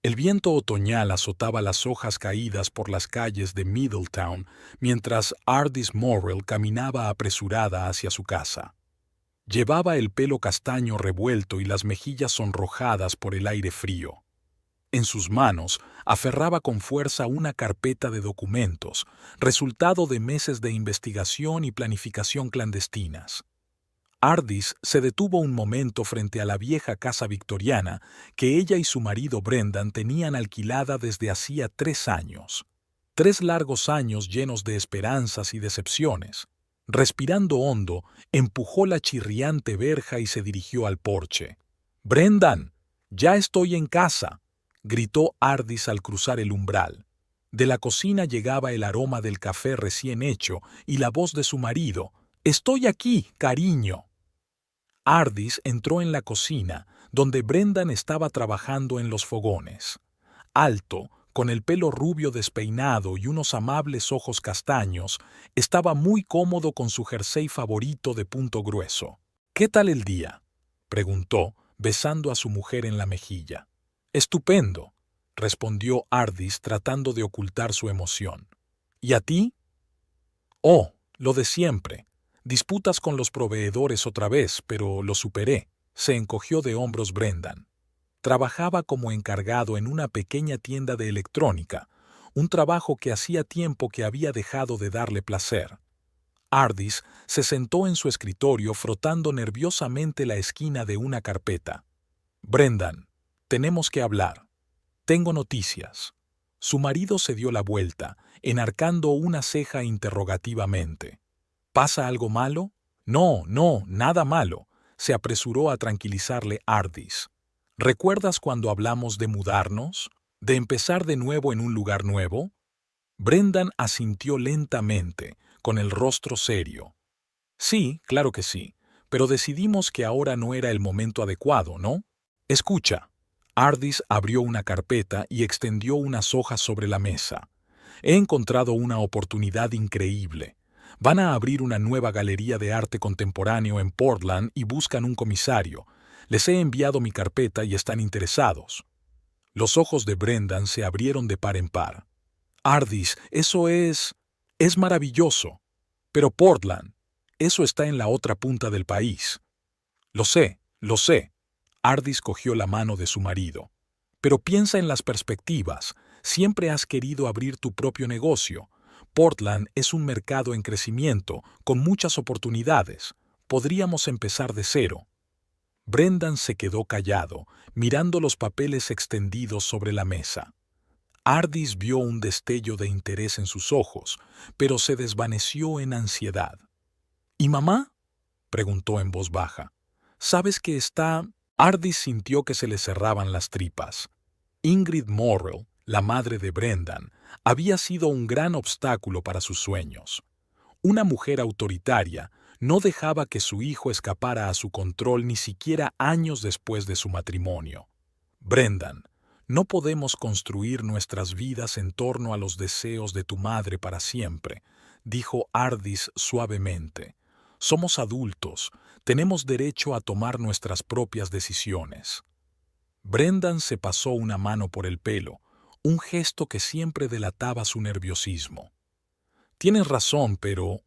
El viento otoñal azotaba las hojas caídas por las calles de Middletown mientras Ardis Morrell caminaba apresurada hacia su casa. Llevaba el pelo castaño revuelto y las mejillas sonrojadas por el aire frío. En sus manos aferraba con fuerza una carpeta de documentos, resultado de meses de investigación y planificación clandestinas. Ardis se detuvo un momento frente a la vieja casa victoriana que ella y su marido Brendan tenían alquilada desde hacía 3 años. 3 largos años llenos de esperanzas y decepciones. Respirando hondo, empujó la chirriante verja y se dirigió al porche. «¡Brendan! ¡Ya estoy en casa!», gritó Ardis al cruzar el umbral. De la cocina llegaba el aroma del café recién hecho y la voz de su marido. «¡Estoy aquí, cariño!». Ardis entró en la cocina, donde Brendan estaba trabajando en los fogones. Alto, con el pelo rubio despeinado y unos amables ojos castaños, estaba muy cómodo con su jersey favorito de punto grueso. «¿Qué tal el día?», preguntó, besando a su mujer en la mejilla. «Estupendo», respondió Ardis tratando de ocultar su emoción. «¿Y a ti?». «Oh, lo de siempre. Disputas con los proveedores otra vez, pero lo superé», se encogió de hombros Brendan. Trabajaba como encargado en una pequeña tienda de electrónica, un trabajo que hacía tiempo que había dejado de darle placer. Ardis se sentó en su escritorio frotando nerviosamente la esquina de una carpeta. «Brendan, tenemos que hablar. Tengo noticias». Su marido se dio la vuelta, enarcando una ceja interrogativamente. «¿Pasa algo malo?». «No, no, nada malo», se apresuró a tranquilizarle Ardis. «¿Recuerdas cuando hablamos de mudarnos? ¿De empezar de nuevo en un lugar nuevo?». Brendan asintió lentamente, con el rostro serio. «Sí, claro que sí, pero decidimos que ahora no era el momento adecuado, ¿no? Escucha». Ardis abrió una carpeta y extendió unas hojas sobre la mesa. «He encontrado una oportunidad increíble. Van a abrir una nueva galería de arte contemporáneo en Portland y buscan un comisario. Les he enviado mi carpeta y están interesados». Los ojos de Brendan se abrieron de par en par. «Ardis, eso es maravilloso. Pero Portland, eso está en la otra punta del país». Lo sé, lo sé». Ardis cogió la mano de su marido. «Pero piensa en las perspectivas. Siempre has querido abrir tu propio negocio. Portland es un mercado en crecimiento, con muchas oportunidades. Podríamos empezar de cero». Brendan se quedó callado, mirando los papeles extendidos sobre la mesa. Ardis vio un destello de interés en sus ojos, pero se desvaneció en ansiedad. «¿Y mamá?», preguntó en voz baja. «¿Sabes que está...». Ardis sintió que se le cerraban las tripas. Ingrid Morrell, la madre de Brendan, había sido un gran obstáculo para sus sueños. Una mujer autoritaria no dejaba que su hijo escapara a su control ni siquiera años después de su matrimonio. «Brendan, no podemos construir nuestras vidas en torno a los deseos de tu madre para siempre», dijo Ardis suavemente. «Somos adultos, tenemos derecho a tomar nuestras propias decisiones». Brendan se pasó una mano por el pelo, un gesto que siempre delataba su nerviosismo. «Tienes razón, pero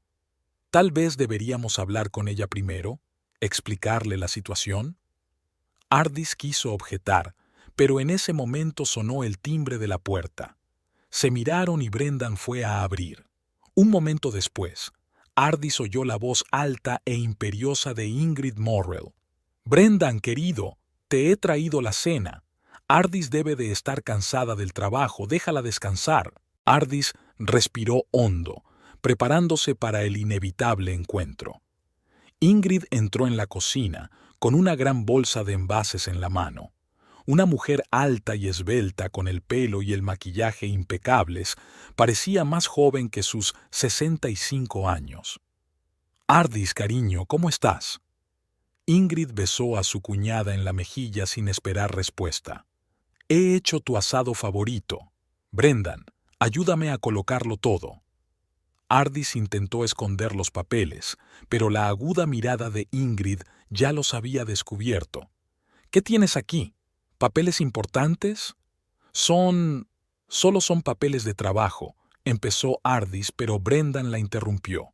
tal vez deberíamos hablar con ella primero, explicarle la situación». Ardis quiso objetar, pero en ese momento sonó el timbre de la puerta. Se miraron y Brendan fue a abrir. Un momento después, Ardis oyó la voz alta e imperiosa de Ingrid Morrell. «Brendan, querido, te he traído la cena. Ardis debe de estar cansada del trabajo, déjala descansar». Ardis respiró hondo, preparándose para el inevitable encuentro. Ingrid entró en la cocina, con una gran bolsa de envases en la mano. Una mujer alta y esbelta, con el pelo y el maquillaje impecables, parecía más joven que sus 65 años. «Ardis, cariño, ¿cómo estás?». Ingrid besó a su cuñada en la mejilla sin esperar respuesta. «He hecho tu asado favorito. Brendan, ayúdame a colocarlo todo». Ardis intentó esconder los papeles, pero la aguda mirada de Ingrid ya los había descubierto. «¿Qué tienes aquí? ¿Papeles importantes?». Solo son papeles de trabajo, empezó Ardis, pero Brendan la interrumpió.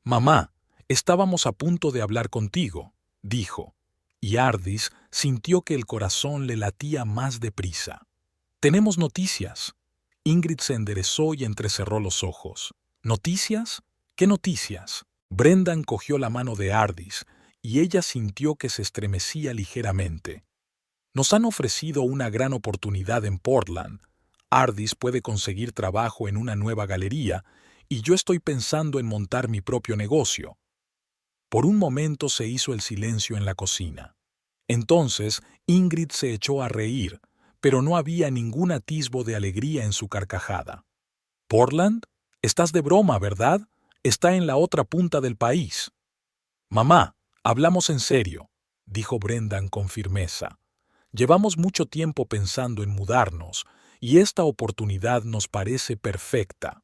Mamá, estábamos a punto de hablar contigo, dijo, y Ardis sintió que el corazón le latía más deprisa. Tenemos noticias. Ingrid se enderezó y entrecerró los ojos. ¿Noticias? ¿Qué noticias? Brendan cogió la mano de Ardis y ella sintió que se estremecía ligeramente. Nos han ofrecido una gran oportunidad en Portland. Ardis puede conseguir trabajo en una nueva galería y yo estoy pensando en montar mi propio negocio. Por un momento se hizo el silencio en la cocina. Entonces Ingrid se echó a reír, pero no había ningún atisbo de alegría en su carcajada. ¿Portland? Estás de broma, ¿verdad? Está en la otra punta del país. Mamá, hablamos en serio, dijo Brendan con firmeza. Llevamos mucho tiempo pensando en mudarnos, y esta oportunidad nos parece perfecta.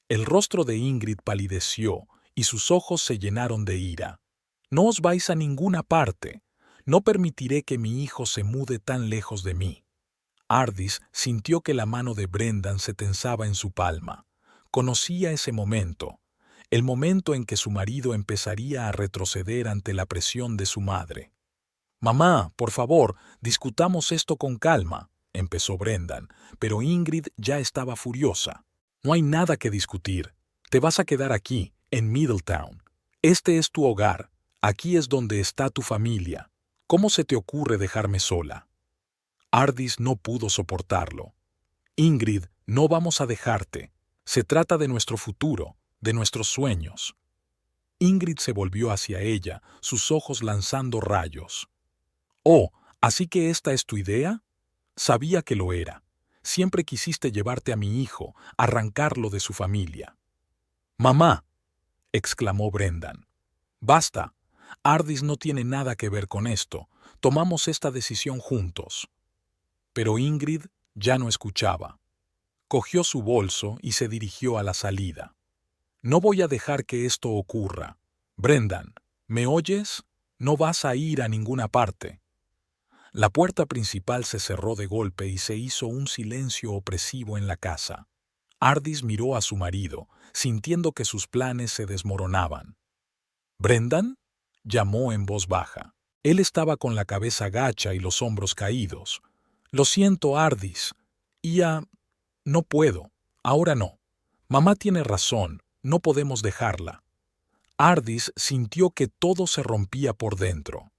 El rostro de Ingrid palideció y sus ojos se llenaron de ira. No os vais a ninguna parte. No permitiré que mi hijo se mude tan lejos de mí. Ardis sintió que la mano de Brendan se tensaba en su palma. Conocía ese momento, el momento en que su marido empezaría a retroceder ante la presión de su madre. «Mamá, por favor, discutamos esto con calma», empezó Brendan, pero Ingrid ya estaba furiosa. «No hay nada que discutir. Te vas a quedar aquí, en Middletown. Este es tu hogar. Aquí es donde está tu familia. ¿Cómo se te ocurre dejarme sola?» Ardis no pudo soportarlo. «Ingrid, no vamos a dejarte. Se trata de nuestro futuro, de nuestros sueños». Ingrid se volvió hacia ella, sus ojos lanzando rayos. «Oh, ¿así que esta es tu idea?» Sabía que lo era. Siempre quisiste llevarte a mi hijo, arrancarlo de su familia. «Mamá», exclamó Brendan. «Basta. Ardis no tiene nada que ver con esto. Tomamos esta decisión juntos». Pero Ingrid ya no escuchaba. Cogió su bolso y se dirigió a la salida. «No voy a dejar que esto ocurra. Brendan, ¿me oyes? No vas a ir a ninguna parte». La puerta principal se cerró de golpe y se hizo un silencio opresivo en la casa. Ardis miró a su marido, sintiendo que sus planes se desmoronaban. «¿Brendan?», llamó en voz baja. Él estaba con la cabeza gacha y los hombros caídos. «Lo siento, Ardis. No puedo. Ahora no. Mamá tiene razón. No podemos dejarla». Ardis sintió que todo se rompía por dentro.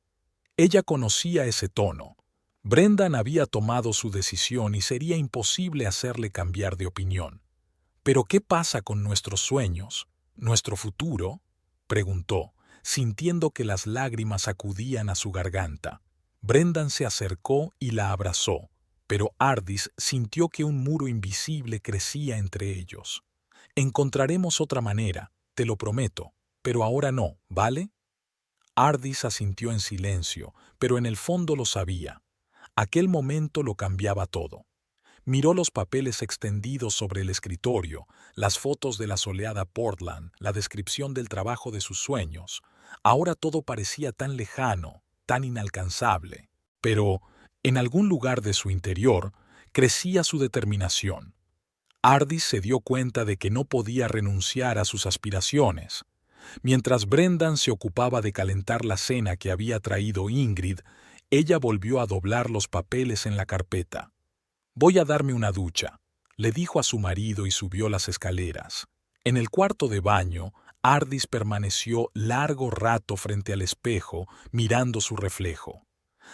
Ella conocía ese tono. Brendan había tomado su decisión y sería imposible hacerle cambiar de opinión. «¿Pero qué pasa con nuestros sueños? ¿Nuestro futuro?», preguntó, sintiendo que las lágrimas acudían a su garganta. Brendan se acercó y la abrazó, pero Ardis sintió que un muro invisible crecía entre ellos. «Encontraremos otra manera, te lo prometo, pero ahora no, ¿vale?». Ardis asintió en silencio, pero en el fondo lo sabía. Aquel momento lo cambiaba todo. Miró los papeles extendidos sobre el escritorio, las fotos de la soleada Portland, la descripción del trabajo de sus sueños. Ahora todo parecía tan lejano, tan inalcanzable. Pero, en algún lugar de su interior, crecía su determinación. Ardis se dio cuenta de que no podía renunciar a sus aspiraciones. Mientras Brendan se ocupaba de calentar la cena que había traído Ingrid, ella volvió a doblar los papeles en la carpeta. «Voy a darme una ducha», le dijo a su marido y subió las escaleras. En el cuarto de baño, Ardis permaneció largo rato frente al espejo, mirando su reflejo.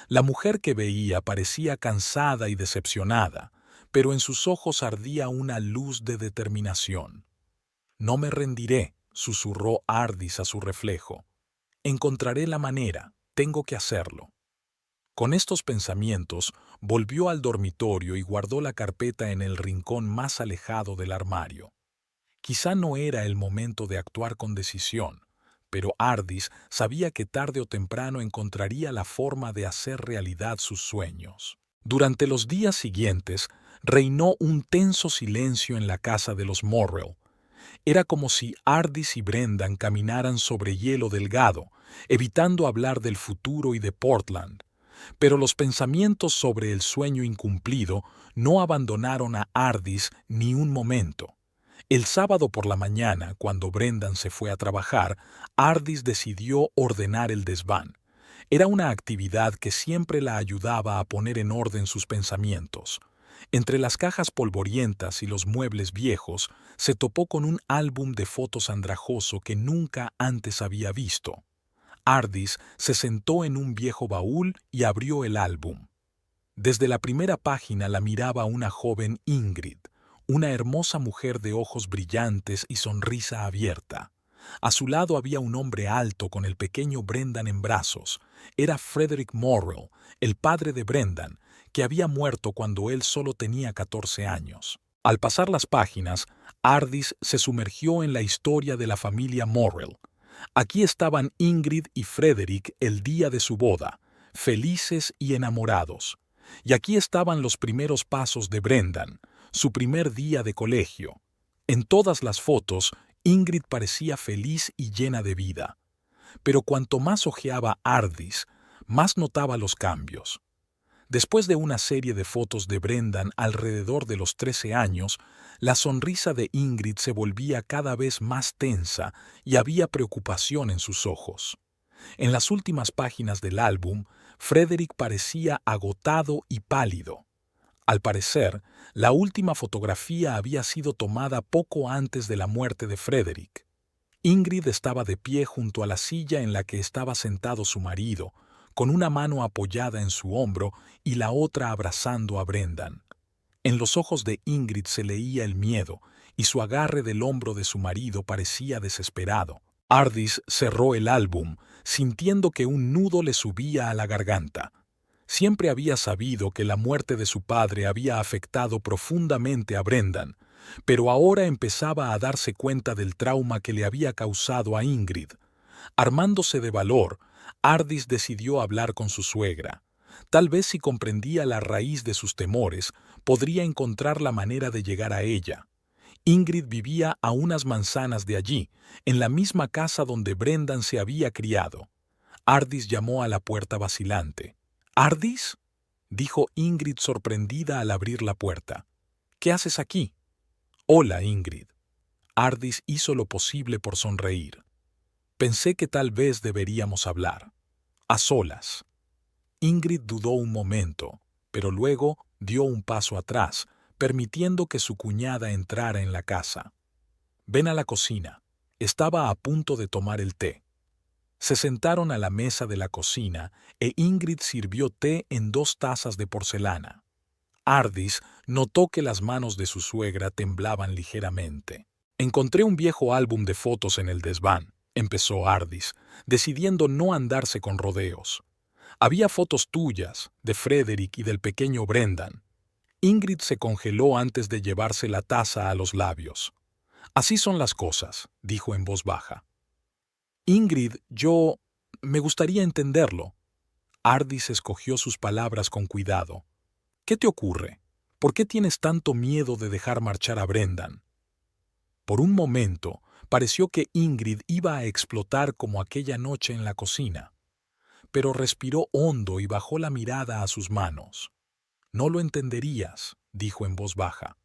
La mujer que veía parecía cansada y decepcionada, pero en sus ojos ardía una luz de determinación. «No me rendiré», susurró Ardis a su reflejo. «Encontraré la manera, tengo que hacerlo». Con estos pensamientos, volvió al dormitorio y guardó la carpeta en el rincón más alejado del armario. Quizá no era el momento de actuar con decisión, pero Ardis sabía que tarde o temprano encontraría la forma de hacer realidad sus sueños. Durante los días siguientes, reinó un tenso silencio en la casa de los Morrell. Era como si Ardis y Brendan caminaran sobre hielo delgado, evitando hablar del futuro y de Portland. Pero los pensamientos sobre el sueño incumplido no abandonaron a Ardis ni un momento. El sábado por la mañana, cuando Brendan se fue a trabajar, Ardis decidió ordenar el desván. Era una actividad que siempre la ayudaba a poner en orden sus pensamientos. Entre las cajas polvorientas y los muebles viejos, se topó con un álbum de fotos andrajoso que nunca antes había visto. Ardis se sentó en un viejo baúl y abrió el álbum. Desde la primera página la miraba una joven Ingrid, una hermosa mujer de ojos brillantes y sonrisa abierta. A su lado había un hombre alto con el pequeño Brendan en brazos. Era Frederick Morrell, el padre de Brendan, que había muerto cuando él solo tenía 14 años. Al pasar las páginas, Ardis se sumergió en la historia de la familia Morrell. Aquí estaban Ingrid y Frederick el día de su boda, felices y enamorados. Y aquí estaban los primeros pasos de Brendan, su primer día de colegio. En todas las fotos, Ingrid parecía feliz y llena de vida. Pero cuanto más hojeaba Ardis, más notaba los cambios. Después de una serie de fotos de Brendan alrededor de los 13 años, la sonrisa de Ingrid se volvía cada vez más tensa y había preocupación en sus ojos. En las últimas páginas del álbum, Frederick parecía agotado y pálido. Al parecer, la última fotografía había sido tomada poco antes de la muerte de Frederick. Ingrid estaba de pie junto a la silla en la que estaba sentado su marido, con una mano apoyada en su hombro y la otra abrazando a Brendan. En los ojos de Ingrid se leía el miedo, y su agarre del hombro de su marido parecía desesperado. Ardis cerró el álbum, sintiendo que un nudo le subía a la garganta. Siempre había sabido que la muerte de su padre había afectado profundamente a Brendan, pero ahora empezaba a darse cuenta del trauma que le había causado a Ingrid. Armándose de valor, Ardis decidió hablar con su suegra. Tal vez si comprendía la raíz de sus temores, podría encontrar la manera de llegar a ella. Ingrid vivía a unas manzanas de allí, en la misma casa donde Brendan se había criado. Ardis llamó a la puerta vacilante. —¿Ardis? —dijo Ingrid sorprendida al abrir la puerta. —¿Qué haces aquí? —Hola, Ingrid. Ardis hizo lo posible por sonreír. Pensé que tal vez deberíamos hablar. A solas. Ingrid dudó un momento, pero luego dio un paso atrás, permitiendo que su cuñada entrara en la casa. —Ven a la cocina. Estaba a punto de tomar el té. Se sentaron a la mesa de la cocina e Ingrid sirvió té en 2 tazas de porcelana. Ardis notó que las manos de su suegra temblaban ligeramente. Encontré un viejo álbum de fotos en el desván, empezó Ardis, decidiendo no andarse con rodeos. Había fotos tuyas, de Frederick y del pequeño Brendan. Ingrid se congeló antes de llevarse la taza a los labios. Así son las cosas, dijo en voz baja. Ingrid, me gustaría entenderlo. Ardis escogió sus palabras con cuidado. ¿Qué te ocurre? ¿Por qué tienes tanto miedo de dejar marchar a Brendan? Por un momento, pareció que Ingrid iba a explotar como aquella noche en la cocina. Pero respiró hondo y bajó la mirada a sus manos. No lo entenderías, dijo en voz baja.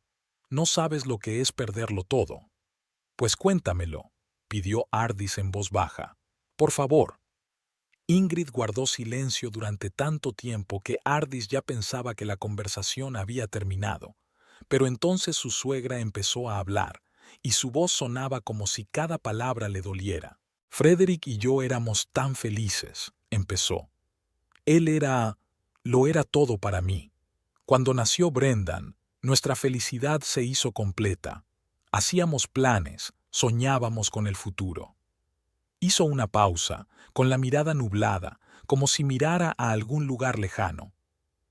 No sabes lo que es perderlo todo. Pues cuéntamelo, pidió Ardis en voz baja. Por favor. Ingrid guardó silencio durante tanto tiempo que Ardis ya pensaba que la conversación había terminado. Pero entonces su suegra empezó a hablar, y su voz sonaba como si cada palabra le doliera. Frederick y yo éramos tan felices, empezó. Lo era todo para mí. Cuando nació Brendan, nuestra felicidad se hizo completa. Hacíamos planes, soñábamos con el futuro. Hizo una pausa, con la mirada nublada, como si mirara a algún lugar lejano.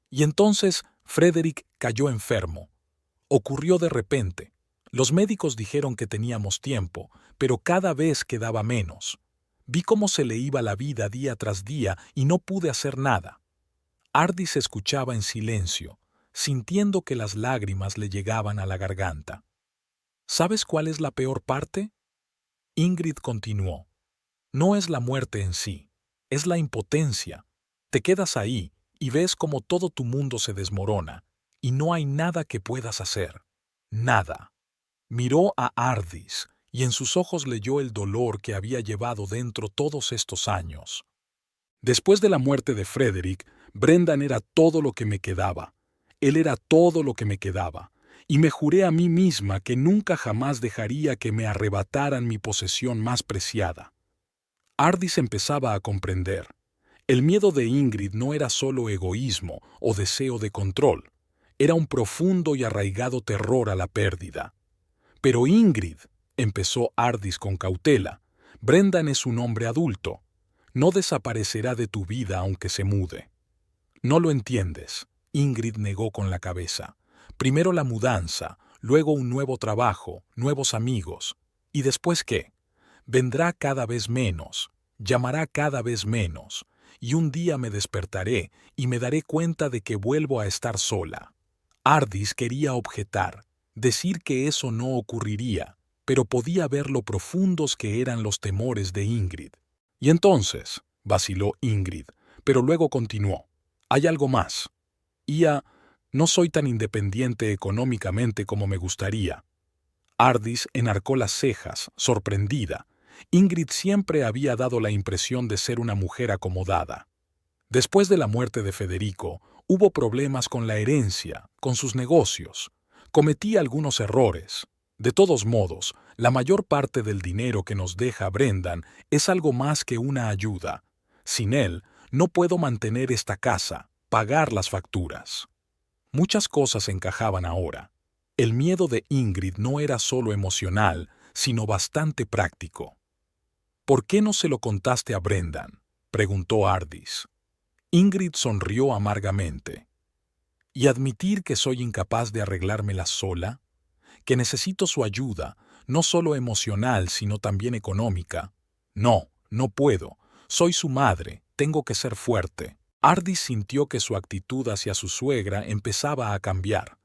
Y entonces Frederick cayó enfermo. Ocurrió de repente. Los médicos dijeron que teníamos tiempo, pero cada vez quedaba menos. Vi cómo se le iba la vida día tras día y no pude hacer nada. Ardis escuchaba en silencio, sintiendo que las lágrimas le llegaban a la garganta. ¿Sabes cuál es la peor parte? Ingrid continuó. No es la muerte en sí, es la impotencia. Te quedas ahí, y ves como todo tu mundo se desmorona, y no hay nada que puedas hacer. Nada. Miró a Ardis, y en sus ojos leyó el dolor que había llevado dentro todos estos años. Después de la muerte de Frederick, Brendan era todo lo que me quedaba. Él era todo lo que me quedaba, y me juré a mí misma que nunca jamás dejaría que me arrebataran mi posesión más preciada. Ardis empezaba a comprender. El miedo de Ingrid no era solo egoísmo o deseo de control, era un profundo y arraigado terror a la pérdida. Pero Ingrid, empezó Ardis con cautela, Brendan es un hombre adulto. No desaparecerá de tu vida aunque se mude. No lo entiendes, Ingrid negó con la cabeza. Primero la mudanza, luego un nuevo trabajo, nuevos amigos. ¿Y después qué? Vendrá cada vez menos, llamará cada vez menos, y un día me despertaré y me daré cuenta de que vuelvo a estar sola. Ardis quería objetar, decir que eso no ocurriría, pero podía ver lo profundos que eran los temores de Ingrid. Y entonces, vaciló Ingrid, pero luego continuó. Hay algo más. No soy tan independiente económicamente como me gustaría. Ardis enarcó las cejas, sorprendida. Ingrid siempre había dado la impresión de ser una mujer acomodada. Después de la muerte de Federico, hubo problemas con la herencia, con sus negocios. Cometí algunos errores. De todos modos, la mayor parte del dinero que nos deja Brendan es algo más que una ayuda. Sin él, no puedo mantener esta casa, pagar las facturas. Muchas cosas encajaban ahora. El miedo de Ingrid no era solo emocional, sino bastante práctico. ¿Por qué no se lo contaste a Brendan?, preguntó Ardis. Ingrid sonrió amargamente. ¿Y admitir que soy incapaz de arreglármela sola? ¿Que necesito su ayuda, no solo emocional, sino también económica? No, no puedo. Soy su madre, tengo que ser fuerte. Ardis sintió que su actitud hacia su suegra empezaba a cambiar.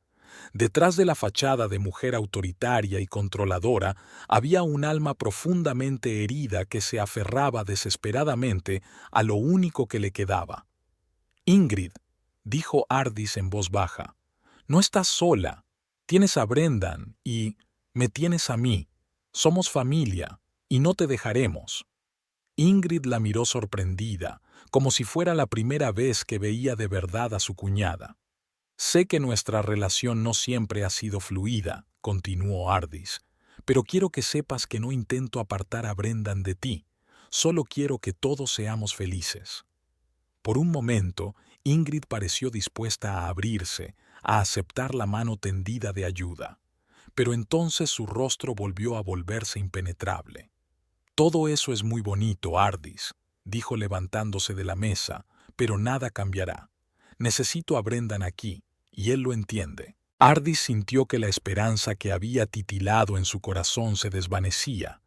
Detrás de la fachada de mujer autoritaria y controladora había un alma profundamente herida que se aferraba desesperadamente a lo único que le quedaba. Ingrid, dijo Ardis en voz baja, no estás sola. Tienes a Brendan y me tienes a mí. Somos familia y no te dejaremos. Ingrid la miró sorprendida, como si fuera la primera vez que veía de verdad a su cuñada. Sé que nuestra relación no siempre ha sido fluida, continuó Ardis, pero quiero que sepas que no intento apartar a Brendan de ti. Solo quiero que todos seamos felices. Por un momento, Ingrid pareció dispuesta a abrirse, a aceptar la mano tendida de ayuda. Pero entonces su rostro volvió a volverse impenetrable. Todo eso es muy bonito, Ardis, dijo levantándose de la mesa, pero nada cambiará. Necesito a Brendan aquí, y él lo entiende. Ardis sintió que la esperanza que había titilado en su corazón se desvanecía.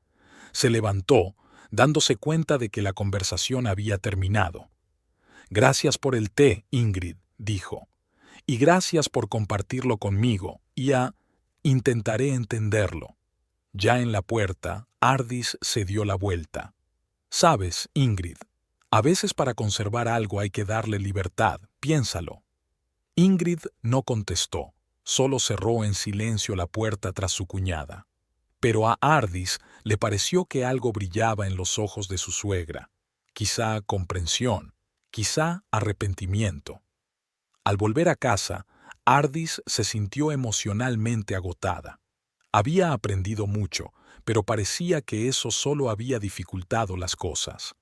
Se levantó, dándose cuenta de que la conversación había terminado. Gracias por el té, Ingrid, dijo. Y gracias por compartirlo conmigo, intentaré entenderlo. Ya en la puerta, Ardis se dio la vuelta. Sabes, Ingrid, a veces para conservar algo hay que darle libertad, piénsalo. Ingrid no contestó, solo cerró en silencio la puerta tras su cuñada. Pero a Ardis le pareció que algo brillaba en los ojos de su suegra, quizá comprensión, quizá arrepentimiento. Al volver a casa, Ardis se sintió emocionalmente agotada. Había aprendido mucho, pero parecía que eso solo había dificultado las cosas.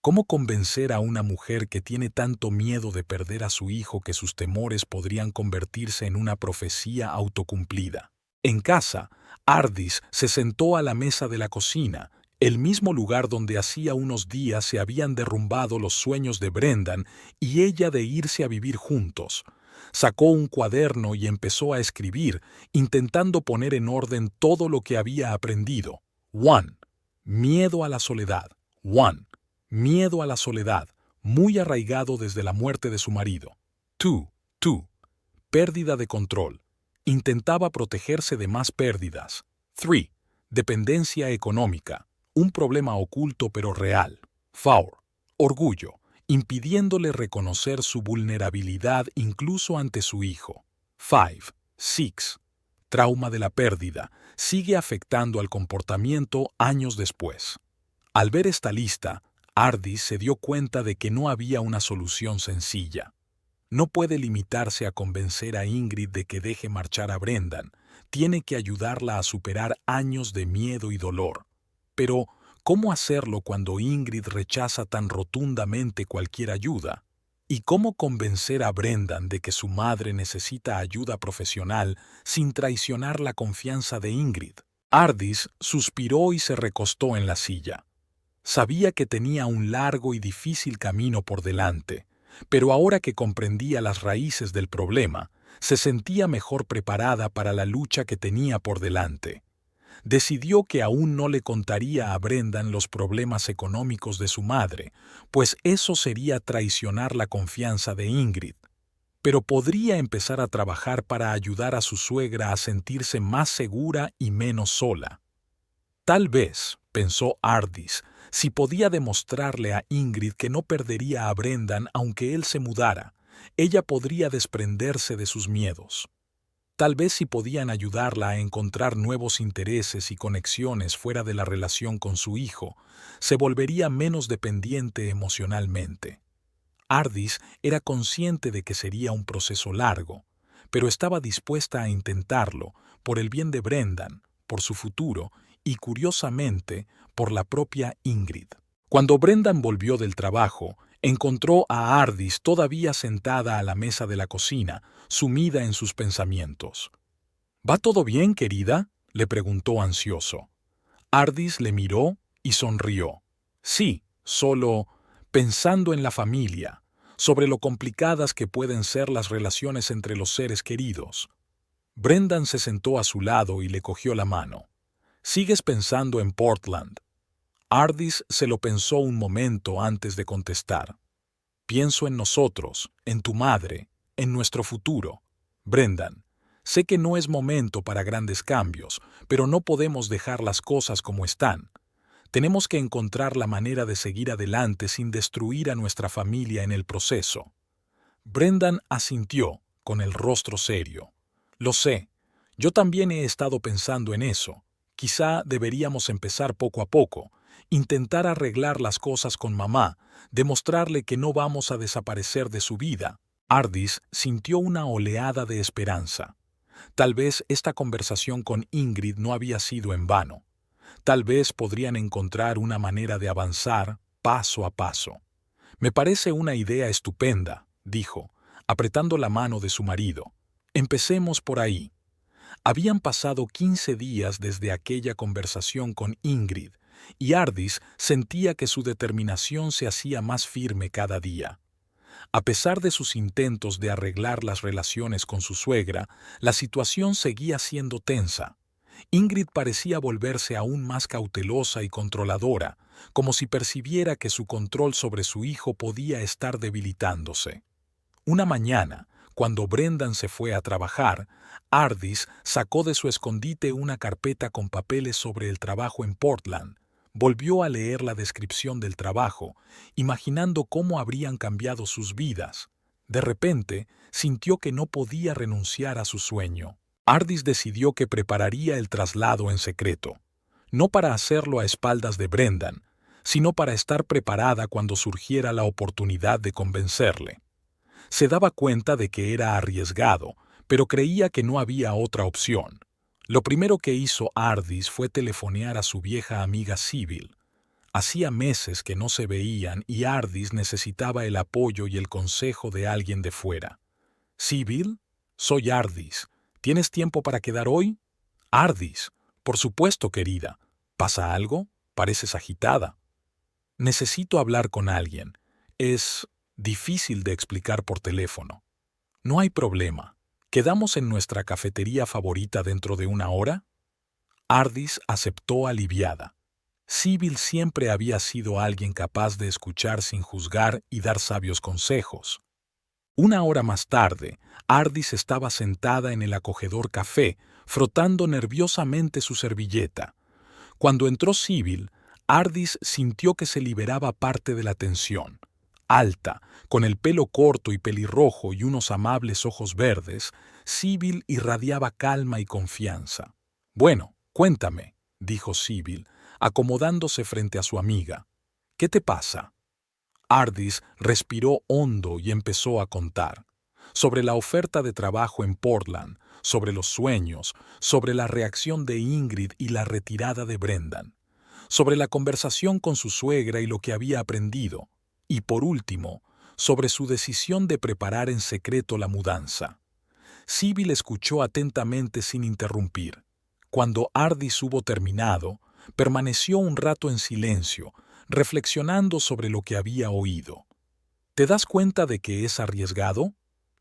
¿Cómo convencer a una mujer que tiene tanto miedo de perder a su hijo que sus temores podrían convertirse en una profecía autocumplida? En casa, Ardis se sentó a la mesa de la cocina, el mismo lugar donde hacía unos días se habían derrumbado los sueños de Brendan y ella de irse a vivir juntos. Sacó un cuaderno y empezó a escribir, intentando poner en orden todo lo que había aprendido. 1. Miedo a la soledad. 1. Miedo a la soledad, muy arraigado desde la muerte de su marido. 2. Pérdida de control. Intentaba protegerse de más pérdidas. 3. Dependencia económica, un problema oculto pero real. 4. Orgullo. impidiéndole reconocer su vulnerabilidad incluso ante su hijo. 5. 6. Trauma de la pérdida sigue afectando al comportamiento años después. Al ver esta lista, Ardis se dio cuenta de que no había una solución sencilla. No puede limitarse a convencer a Ingrid de que deje marchar a Brendan. Tiene que ayudarla a superar años de miedo y dolor. Pero, ¿cómo hacerlo cuando Ingrid rechaza tan rotundamente cualquier ayuda? ¿Y cómo convencer a Brendan de que su madre necesita ayuda profesional sin traicionar la confianza de Ingrid? Ardis suspiró y se recostó en la silla. Sabía que tenía un largo y difícil camino por delante, pero ahora que comprendía las raíces del problema, se sentía mejor preparada para la lucha que tenía por delante. Decidió que aún no le contaría a Brendan los problemas económicos de su madre, pues eso sería traicionar la confianza de Ingrid. Pero podría empezar a trabajar para ayudar a su suegra a sentirse más segura y menos sola. Tal vez, pensó Ardis, si podía demostrarle a Ingrid que no perdería a Brendan aunque él se mudara, ella podría desprenderse de sus miedos. Tal vez si podían ayudarla a encontrar nuevos intereses y conexiones fuera de la relación con su hijo, se volvería menos dependiente emocionalmente. Ardis era consciente de que sería un proceso largo, pero estaba dispuesta a intentarlo por el bien de Brendan, por su futuro y, curiosamente, por la propia Ingrid. Cuando Brendan volvió del trabajo, encontró a Ardis todavía sentada a la mesa de la cocina, sumida en sus pensamientos. ¿Va todo bien, querida?, le preguntó ansioso. Ardis le miró y sonrió. Sí, solo pensando en la familia, sobre lo complicadas que pueden ser las relaciones entre los seres queridos. Brendan se sentó a su lado y le cogió la mano. ¿Sigues pensando en Portland? Ardis se lo pensó un momento antes de contestar. Pienso en nosotros, en tu madre, en nuestro futuro. Brendan, sé que no es momento para grandes cambios, pero no podemos dejar las cosas como están. Tenemos que encontrar la manera de seguir adelante sin destruir a nuestra familia en el proceso. Brendan asintió, con el rostro serio. Lo sé, yo también he estado pensando en eso. Quizá deberíamos empezar poco a poco, intentar arreglar las cosas con mamá, demostrarle que no vamos a desaparecer de su vida. Ardis sintió una oleada de esperanza. Tal vez esta conversación con Ingrid no había sido en vano. Tal vez podrían encontrar una manera de avanzar paso a paso. Me parece una idea estupenda, dijo, apretando la mano de su marido. Empecemos por ahí. Habían pasado 15 días desde aquella conversación con Ingrid, y Ardis sentía que su determinación se hacía más firme cada día. A pesar de sus intentos de arreglar las relaciones con su suegra, la situación seguía siendo tensa. Ingrid parecía volverse aún más cautelosa y controladora, como si percibiera que su control sobre su hijo podía estar debilitándose. Una mañana, cuando Brendan se fue a trabajar, Ardis sacó de su escondite una carpeta con papeles sobre el trabajo en Portland. Volvió a leer la descripción del trabajo, imaginando cómo habrían cambiado sus vidas. De repente, sintió que no podía renunciar a su sueño. Ardis decidió que prepararía el traslado en secreto, no para hacerlo a espaldas de Brendan, sino para estar preparada cuando surgiera la oportunidad de convencerle. Se daba cuenta de que era arriesgado, pero creía que no había otra opción. Lo primero que hizo Ardis fue telefonear a su vieja amiga Sybil. Hacía meses que no se veían y Ardis necesitaba el apoyo y el consejo de alguien de fuera. «¿Sybil? Soy Ardis. ¿Tienes tiempo para quedar hoy?» «Ardis, por supuesto, querida. ¿Pasa algo? Pareces agitada». «Necesito hablar con alguien. Es difícil de explicar por teléfono». «No hay problema. ¿Quedamos en nuestra cafetería favorita dentro de una hora?» Ardis aceptó aliviada. Sybil siempre había sido alguien capaz de escuchar sin juzgar y dar sabios consejos. Una hora más tarde, Ardis estaba sentada en el acogedor café, frotando nerviosamente su servilleta. Cuando entró Sybil, Ardis sintió que se liberaba parte de la tensión. Alta, con el pelo corto y pelirrojo y unos amables ojos verdes, Sibyl irradiaba calma y confianza. «Bueno, cuéntame», dijo Sibyl, acomodándose frente a su amiga. «¿Qué te pasa?» Ardis respiró hondo y empezó a contar. Sobre la oferta de trabajo en Portland, sobre los sueños, sobre la reacción de Ingrid y la retirada de Brendan, sobre la conversación con su suegra y lo que había aprendido, y por último, sobre su decisión de preparar en secreto la mudanza. Sibyl escuchó atentamente sin interrumpir. Cuando Ardis hubo terminado, permaneció un rato en silencio, reflexionando sobre lo que había oído. «¿Te das cuenta de que es arriesgado?»,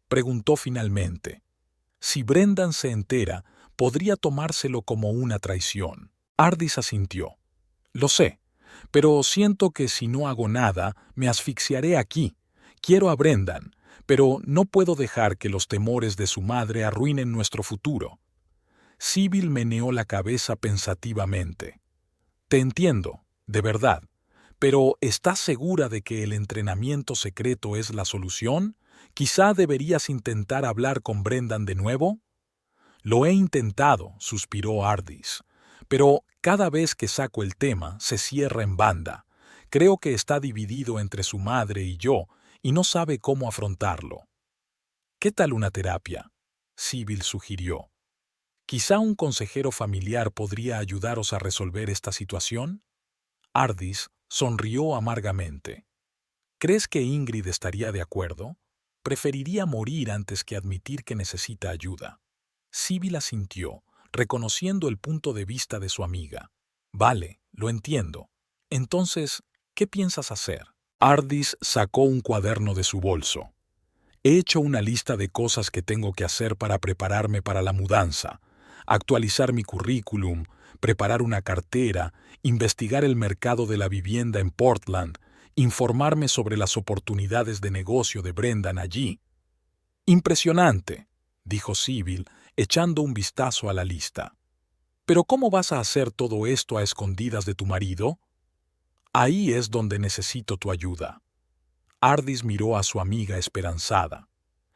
preguntó finalmente. «Si Brendan se entera, podría tomárselo como una traición». Ardis asintió. «Lo sé, pero siento que si no hago nada, me asfixiaré aquí. Quiero a Brendan, pero no puedo dejar que los temores de su madre arruinen nuestro futuro». Sibyl meneó la cabeza pensativamente. «Te entiendo, de verdad. Pero ¿estás segura de que el entrenamiento secreto es la solución? ¿Quizá deberías intentar hablar con Brendan de nuevo?» «Lo he intentado», suspiró Ardis, «pero cada vez que saco el tema se cierra en banda. Creo que está dividido entre su madre y yo y no sabe cómo afrontarlo». «¿Qué tal una terapia?», Sibyl sugirió. «Quizá un consejero familiar podría ayudaros a resolver esta situación». Ardis sonrió amargamente. «¿Crees que Ingrid estaría de acuerdo? Preferiría morir antes que admitir que necesita ayuda». Sibyl asintió, reconociendo el punto de vista de su amiga. «Vale, lo entiendo. Entonces, ¿qué piensas hacer?» Ardis sacó un cuaderno de su bolso. «He hecho una lista de cosas que tengo que hacer para prepararme para la mudanza. Actualizar mi currículum, preparar una cartera, investigar el mercado de la vivienda en Portland, informarme sobre las oportunidades de negocio de Brendan allí». «Impresionante», dijo Sibyl, echando un vistazo a la lista. «¿Pero cómo vas a hacer todo esto a escondidas de tu marido?» «Ahí es donde necesito tu ayuda». Ardis miró a su amiga esperanzada.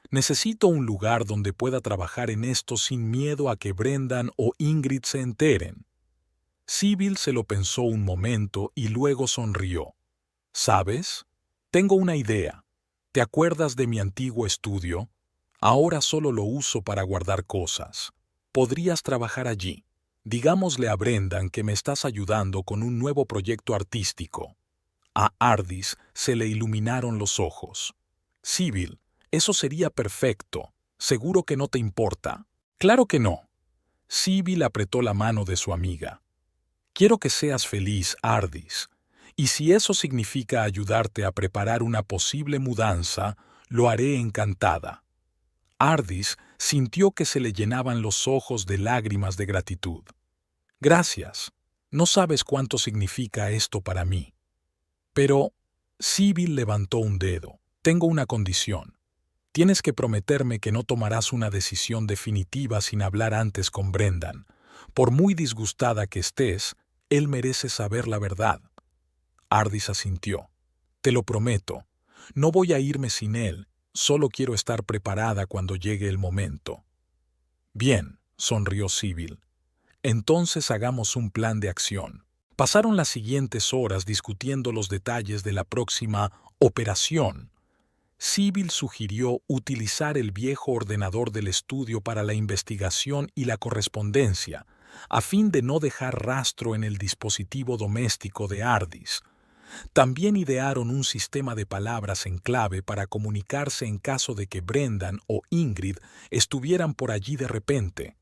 «Necesito un lugar donde pueda trabajar en esto sin miedo a que Brendan o Ingrid se enteren». Sibyl se lo pensó un momento y luego sonrió. «¿Sabes? Tengo una idea. ¿Te acuerdas de mi antiguo estudio? Ahora solo lo uso para guardar cosas. Podrías trabajar allí. Digámosle a Brendan que me estás ayudando con un nuevo proyecto artístico». A Ardis se le iluminaron los ojos. «Sibyl, eso sería perfecto. Seguro que no te importa». «Claro que no». Sibyl apretó la mano de su amiga. «Quiero que seas feliz, Ardis. Y si eso significa ayudarte a preparar una posible mudanza, lo haré encantada». Ardis sintió que se le llenaban los ojos de lágrimas de gratitud. «Gracias. No sabes cuánto significa esto para mí». «Pero», Sibyl levantó un dedo, «tengo una condición. Tienes que prometerme que no tomarás una decisión definitiva sin hablar antes con Brendan. Por muy disgustada que estés, él merece saber la verdad». Ardis asintió. «Te lo prometo. No voy a irme sin él. Solo quiero estar preparada cuando llegue el momento». «Bien», sonrió Sibyl. «Entonces hagamos un plan de acción». Pasaron las siguientes horas discutiendo los detalles de la próxima operación. Sibyl sugirió utilizar el viejo ordenador del estudio para la investigación y la correspondencia, a fin de no dejar rastro en el dispositivo doméstico de Ardis. También idearon un sistema de palabras en clave para comunicarse en caso de que Brendan o Ingrid estuvieran por allí de repente.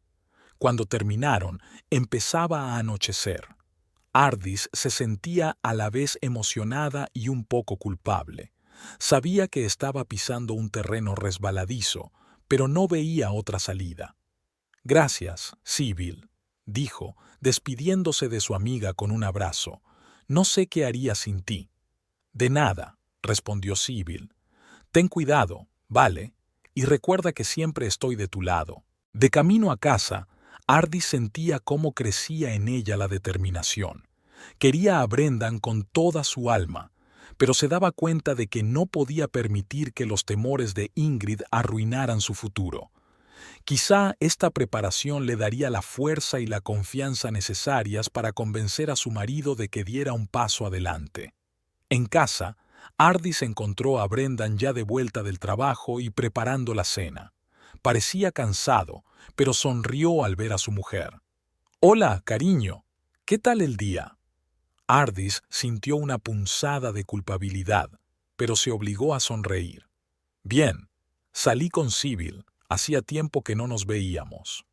Cuando terminaron, empezaba a anochecer. Ardis se sentía a la vez emocionada y un poco culpable. Sabía que estaba pisando un terreno resbaladizo, pero no veía otra salida. «Gracias, Sibyl», dijo, despidiéndose de su amiga con un abrazo. «No sé qué haría sin ti». «De nada», respondió Sibyl. «Ten cuidado, ¿vale? Y recuerda que siempre estoy de tu lado». De camino a casa, Ardis sentía cómo crecía en ella la determinación. Quería a Brendan con toda su alma. pero se daba cuenta de que no podía permitir que los temores de Ingrid arruinaran su futuro. Quizá esta preparación le daría la fuerza y la confianza necesarias para convencer a su marido de que diera un paso adelante. En casa, Ardis encontró a Brendan ya de vuelta del trabajo y preparando la cena. Parecía cansado, pero sonrió al ver a su mujer. «Hola, cariño. ¿Qué tal el día?» Ardis sintió una punzada de culpabilidad, pero se obligó a sonreír. «Bien. Salí con Sybil. Hacía tiempo que no nos veíamos».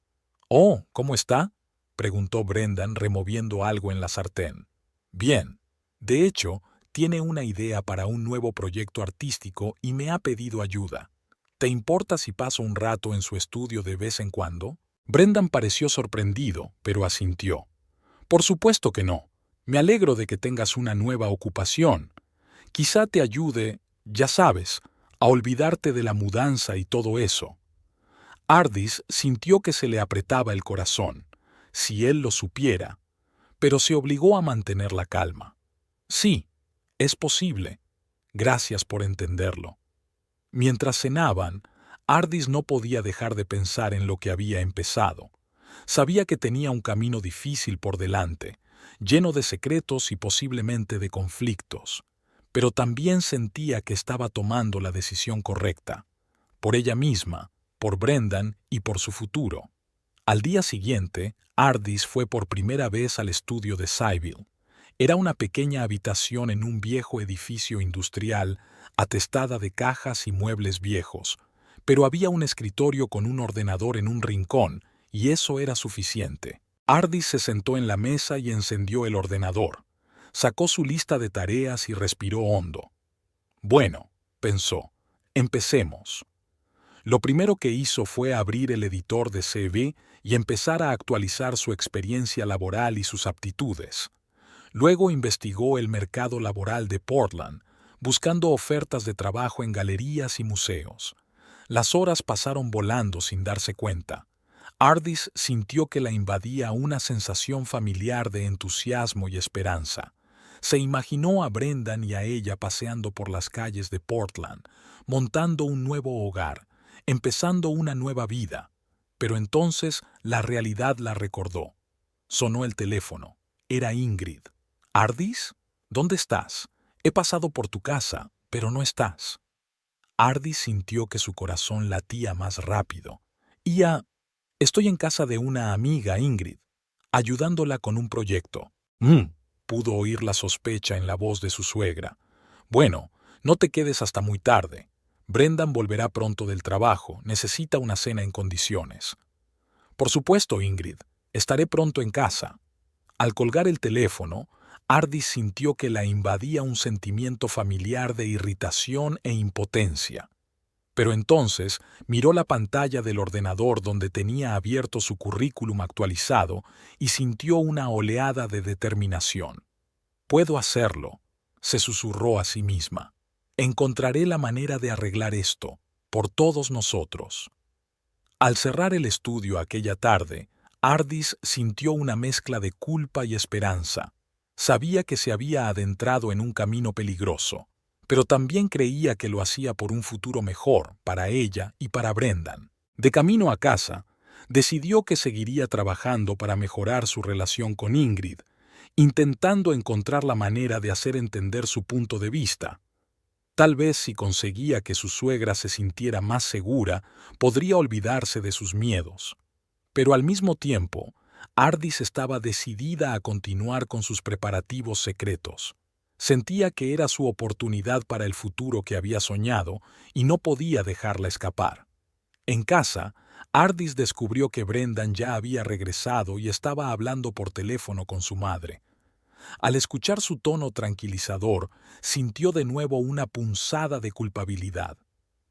«Oh, ¿cómo está?», preguntó Brendan removiendo algo en la sartén. «Bien. De hecho, tiene una idea para un nuevo proyecto artístico y me ha pedido ayuda. ¿Te importa si paso un rato en su estudio de vez en cuando?» Brendan pareció sorprendido, pero asintió. «Por supuesto que no. Me alegro de que tengas una nueva ocupación. Quizá te ayude, ya sabes, a olvidarte de la mudanza y todo eso». Ardis sintió que se le apretaba el corazón, si él lo supiera, pero se obligó a mantener la calma. «Sí, es posible. Gracias por entenderlo». Mientras cenaban, Ardis no podía dejar de pensar en lo que había empezado. Sabía que tenía un camino difícil por delante, lleno de secretos y posiblemente de conflictos, pero también sentía que estaba tomando la decisión correcta, por ella misma, por Brendan y por su futuro. Al día siguiente, Ardis fue por primera vez al estudio de Sybil. Era una pequeña habitación en un viejo edificio industrial, atestada de cajas y muebles viejos, pero había un escritorio con un ordenador en un rincón, y eso era suficiente. Ardis se sentó en la mesa y encendió el ordenador. Sacó su lista de tareas y respiró hondo. «Bueno», pensó, «empecemos». Lo primero que hizo fue abrir el editor de CV y empezar a actualizar su experiencia laboral y sus aptitudes. Luego investigó el mercado laboral de Portland, buscando ofertas de trabajo en galerías y museos. Las horas pasaron volando sin darse cuenta. Ardis sintió que la invadía una sensación familiar de entusiasmo y esperanza. Se imaginó a Brendan y a ella paseando por las calles de Portland, montando un nuevo hogar, empezando una nueva vida. Pero entonces la realidad la recordó. Sonó el teléfono. Era Ingrid. «¿Ardis? ¿Dónde estás? He pasado por tu casa, pero no estás». Ardis sintió que su corazón latía más rápido. «Estoy en casa de una amiga, Ingrid, ayudándola con un proyecto». Pudo oír la sospecha en la voz de su suegra. «Bueno, no te quedes hasta muy tarde. Brendan volverá pronto del trabajo, necesita una cena en condiciones». «Por supuesto, Ingrid, estaré pronto en casa». Al colgar el teléfono, Ardis sintió que la invadía un sentimiento familiar de irritación e impotencia. Pero entonces miró la pantalla del ordenador donde tenía abierto su currículum actualizado y sintió una oleada de determinación. «Puedo hacerlo», se susurró a sí misma. «Encontraré la manera de arreglar esto, por todos nosotros». Al cerrar el estudio aquella tarde, Ardis sintió una mezcla de culpa y esperanza. Sabía que se había adentrado en un camino peligroso, pero también creía que lo hacía por un futuro mejor para ella y para Brendan. De camino a casa, decidió que seguiría trabajando para mejorar su relación con Ingrid, intentando encontrar la manera de hacer entender su punto de vista. Tal vez si conseguía que su suegra se sintiera más segura, podría olvidarse de sus miedos. Pero al mismo tiempo, Ardis estaba decidida a continuar con sus preparativos secretos. Sentía que era su oportunidad para el futuro que había soñado y no podía dejarla escapar. En casa, Ardis descubrió que Brendan ya había regresado y estaba hablando por teléfono con su madre. Al escuchar su tono tranquilizador, sintió de nuevo una punzada de culpabilidad.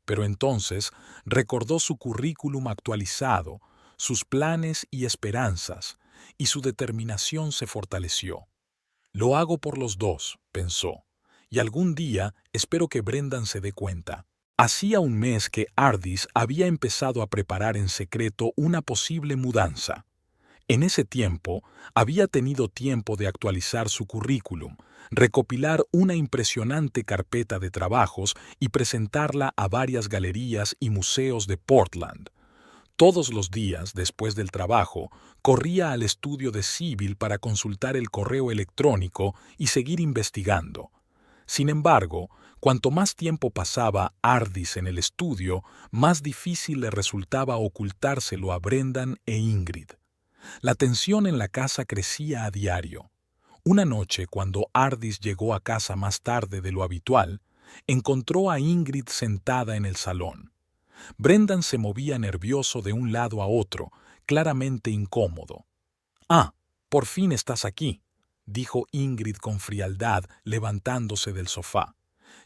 Pero entonces recordó su currículum actualizado, sus planes y esperanzas, y su determinación se fortaleció. «Lo hago por los dos», pensó, «y algún día espero que Brendan se dé cuenta». Hacía un mes que Ardis había empezado a preparar en secreto una posible mudanza. En ese tiempo, había tenido tiempo de actualizar su currículum, recopilar una impresionante carpeta de trabajos y presentarla a varias galerías y museos de Portland. Todos los días, después del trabajo, corría al estudio de Sybil para consultar el correo electrónico y seguir investigando. Sin embargo, cuanto más tiempo pasaba Ardis en el estudio, más difícil le resultaba ocultárselo a Brendan e Ingrid. La tensión en la casa crecía a diario. Una noche, cuando Ardis llegó a casa más tarde de lo habitual, encontró a Ingrid sentada en el salón. Brendan se movía nervioso de un lado a otro, claramente incómodo. «Ah, por fin estás aquí», dijo Ingrid con frialdad, levantándose del sofá.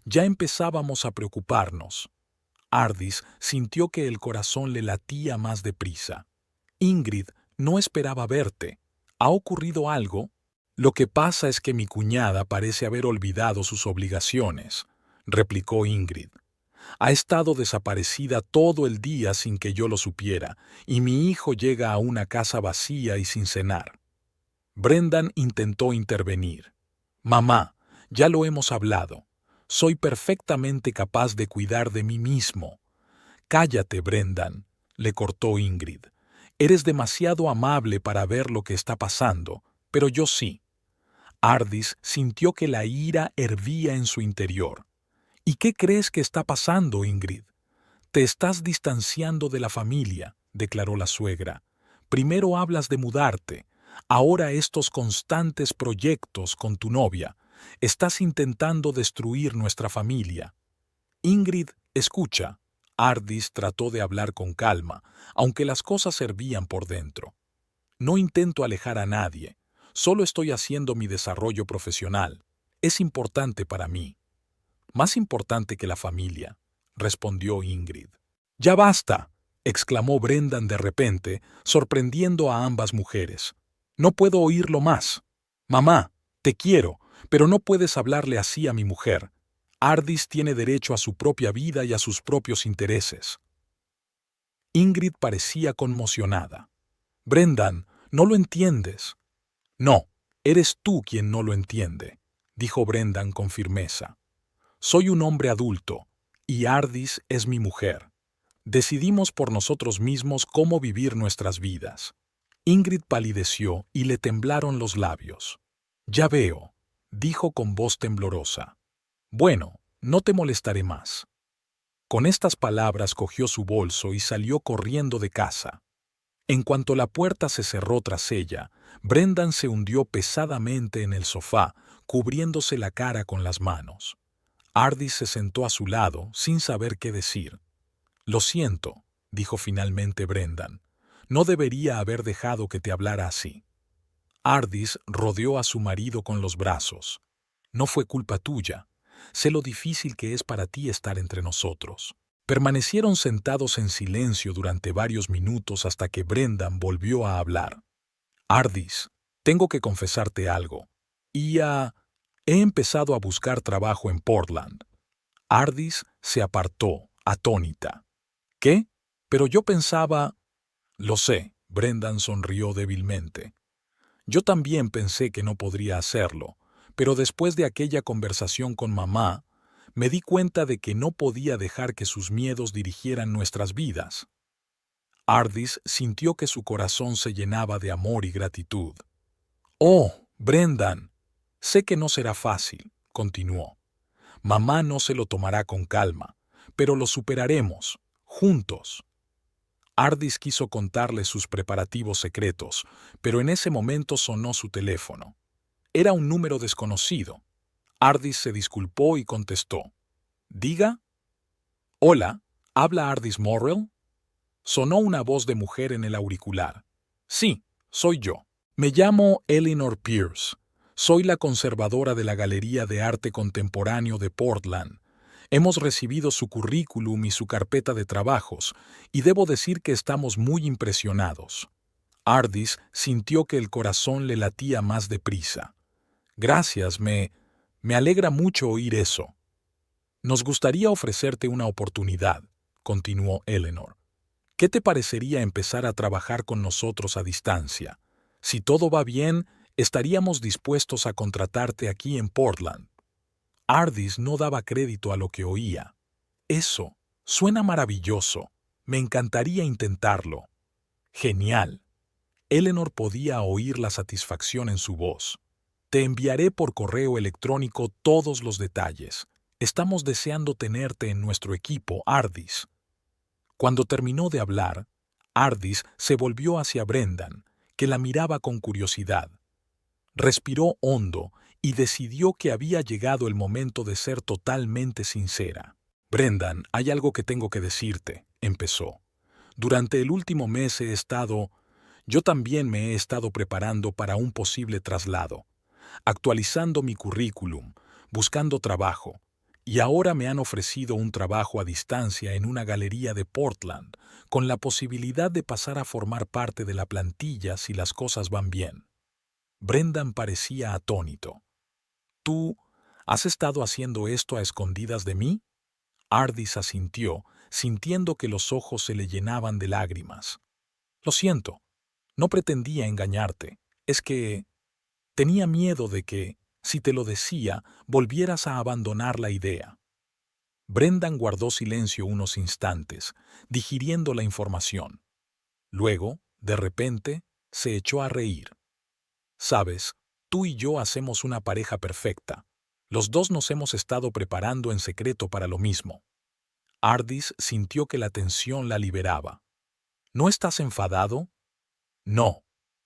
Ya empezábamos a preocuparnos. Ardis sintió que el corazón le latía más deprisa. «Ingrid, no esperaba verte. ¿Ha ocurrido algo?» «Lo que pasa es que mi cuñada parece haber olvidado sus obligaciones», replicó Ingrid. «Ha estado desaparecida todo el día sin que yo lo supiera, y mi hijo llega a una casa vacía y sin cenar». Brendan intentó intervenir. «Mamá, ya lo hemos hablado. Soy perfectamente capaz de cuidar de mí mismo». «Cállate, Brendan», le cortó Ingrid. «Eres demasiado amable para ver lo que está pasando, pero yo sí». Ardis sintió que la ira hervía en su interior. «¿Y qué crees que está pasando, Ingrid?» «Te estás distanciando de la familia», declaró la suegra. «Primero hablas de mudarte, ahora estos constantes proyectos con tu novia. Estás intentando destruir nuestra familia». «Ingrid, escucha». Ardis trató de hablar con calma, aunque las cosas hervían por dentro. «No intento alejar a nadie. Solo estoy haciendo mi desarrollo profesional. Es importante para mí». «Más importante que la familia», respondió Ingrid. «Ya basta», exclamó Brendan de repente, sorprendiendo a ambas mujeres. «No puedo oírlo más. Mamá, te quiero, pero no puedes hablarle así a mi mujer. Ardis tiene derecho a su propia vida y a sus propios intereses». Ingrid parecía conmocionada. «Brendan, no lo entiendes». «No, eres tú quien no lo entiende», dijo Brendan con firmeza. «Soy un hombre adulto, y Ardis es mi mujer. Decidimos por nosotros mismos cómo vivir nuestras vidas». Ingrid palideció y le temblaron los labios. «Ya veo», dijo con voz temblorosa. «Bueno, no te molestaré más». Con estas palabras cogió su bolso y salió corriendo de casa. En cuanto la puerta se cerró tras ella, Brendan se hundió pesadamente en el sofá, cubriéndose la cara con las manos. Ardis se sentó a su lado, sin saber qué decir. «Lo siento», dijo finalmente Brendan. «No debería haber dejado que te hablara así». Ardis rodeó a su marido con los brazos. «No fue culpa tuya. Sé lo difícil que es para ti estar entre nosotros». Permanecieron sentados en silencio durante varios minutos hasta que Brendan volvió a hablar. «Ardis, tengo que confesarte algo. He empezado a buscar trabajo en Portland». Ardis se apartó, atónita. «¿Qué? Pero yo pensaba...» «Lo sé», Brendan sonrió débilmente. «Yo también pensé que no podría hacerlo, pero después de aquella conversación con mamá, me di cuenta de que no podía dejar que sus miedos dirigieran nuestras vidas». Ardis sintió que su corazón se llenaba de amor y gratitud. «Oh, Brendan, sé que no será fácil», continuó. «Mamá no se lo tomará con calma, pero lo superaremos, juntos». Ardis quiso contarle sus preparativos secretos, pero en ese momento sonó su teléfono. Era un número desconocido. Ardis se disculpó y contestó. «¿Diga?» «Hola, ¿habla Ardis Morrell?» Sonó una voz de mujer en el auricular. «Sí, soy yo. Me llamo Eleanor Pierce. Soy la conservadora de la Galería de Arte Contemporáneo de Portland. Hemos recibido su currículum y su carpeta de trabajos, y debo decir que estamos muy impresionados». Ardis sintió que el corazón le latía más deprisa. «Gracias, me alegra mucho oír eso». «Nos gustaría ofrecerte una oportunidad», continuó Eleanor. «¿Qué te parecería empezar a trabajar con nosotros a distancia? Si todo va bien, estaríamos dispuestos a contratarte aquí en Portland. Ardis no daba crédito a lo que oía. Eso, suena maravilloso. Me encantaría intentarlo. Genial. Eleanor podía oír la satisfacción en su voz. Te enviaré por correo electrónico todos los detalles. Estamos deseando tenerte en nuestro equipo, Ardis. Cuando terminó de hablar, Ardis se volvió hacia Brendan, que la miraba con curiosidad. Respiró hondo y decidió que había llegado el momento de ser totalmente sincera. Brendan, hay algo que tengo que decirte, empezó. Durante el último mes yo también me he estado preparando para un posible traslado, actualizando mi currículum, buscando trabajo, y ahora me han ofrecido un trabajo a distancia en una galería de Portland, con la posibilidad de pasar a formar parte de la plantilla si las cosas van bien. Brendan parecía atónito. ¿Tú has estado haciendo esto a escondidas de mí? Ardis asintió, sintiendo que los ojos se le llenaban de lágrimas. Lo siento, no pretendía engañarte. Es que tenía miedo de que, si te lo decía, volvieras a abandonar la idea. Brendan guardó silencio unos instantes, digiriendo la información. Luego, de repente, se echó a reír. Sabes, tú y yo hacemos una pareja perfecta. Los dos nos hemos estado preparando en secreto para lo mismo. Ardis sintió que la tensión la liberaba. ¿No estás enfadado? No.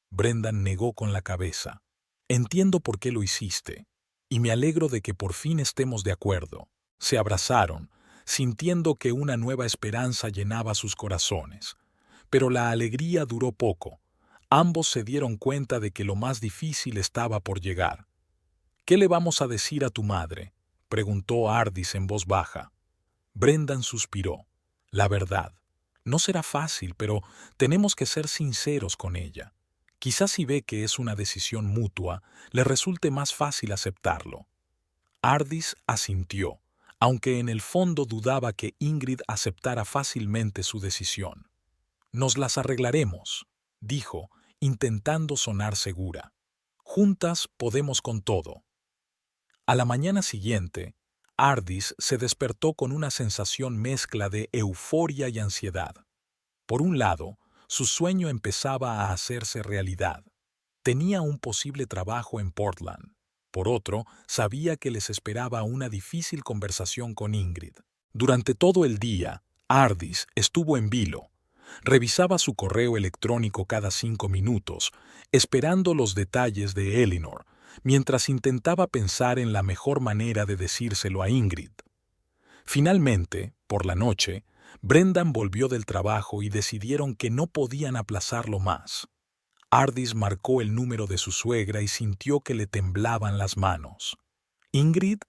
Brendan negó con la cabeza. Entiendo por qué lo hiciste, y me alegro de que por fin estemos de acuerdo. Se abrazaron, sintiendo que una nueva esperanza llenaba sus corazones. Pero la alegría duró poco. Ambos se dieron cuenta de que lo más difícil estaba por llegar. ¿Qué le vamos a decir a tu madre?, preguntó Ardis en voz baja. Brendan suspiró. La verdad, no será fácil, pero tenemos que ser sinceros con ella. Quizás si ve que es una decisión mutua, le resulte más fácil aceptarlo. Ardis asintió, aunque en el fondo dudaba que Ingrid aceptara fácilmente su decisión. Nos las arreglaremos, dijo, intentando sonar segura. Juntas podemos con todo. A la mañana siguiente, Ardis se despertó con una sensación mezcla de euforia y ansiedad. Por un lado, su sueño empezaba a hacerse realidad. Tenía un posible trabajo en Portland. Por otro, sabía que les esperaba una difícil conversación con Ingrid. Durante todo el día, Ardis estuvo en vilo. Revisaba su correo electrónico cada 5 minutos, esperando los detalles de Eleanor, mientras intentaba pensar en la mejor manera de decírselo a Ingrid. Finalmente, por la noche, Brendan volvió del trabajo y decidieron que no podían aplazarlo más. Ardis marcó el número de su suegra y sintió que le temblaban las manos. «Ingrid,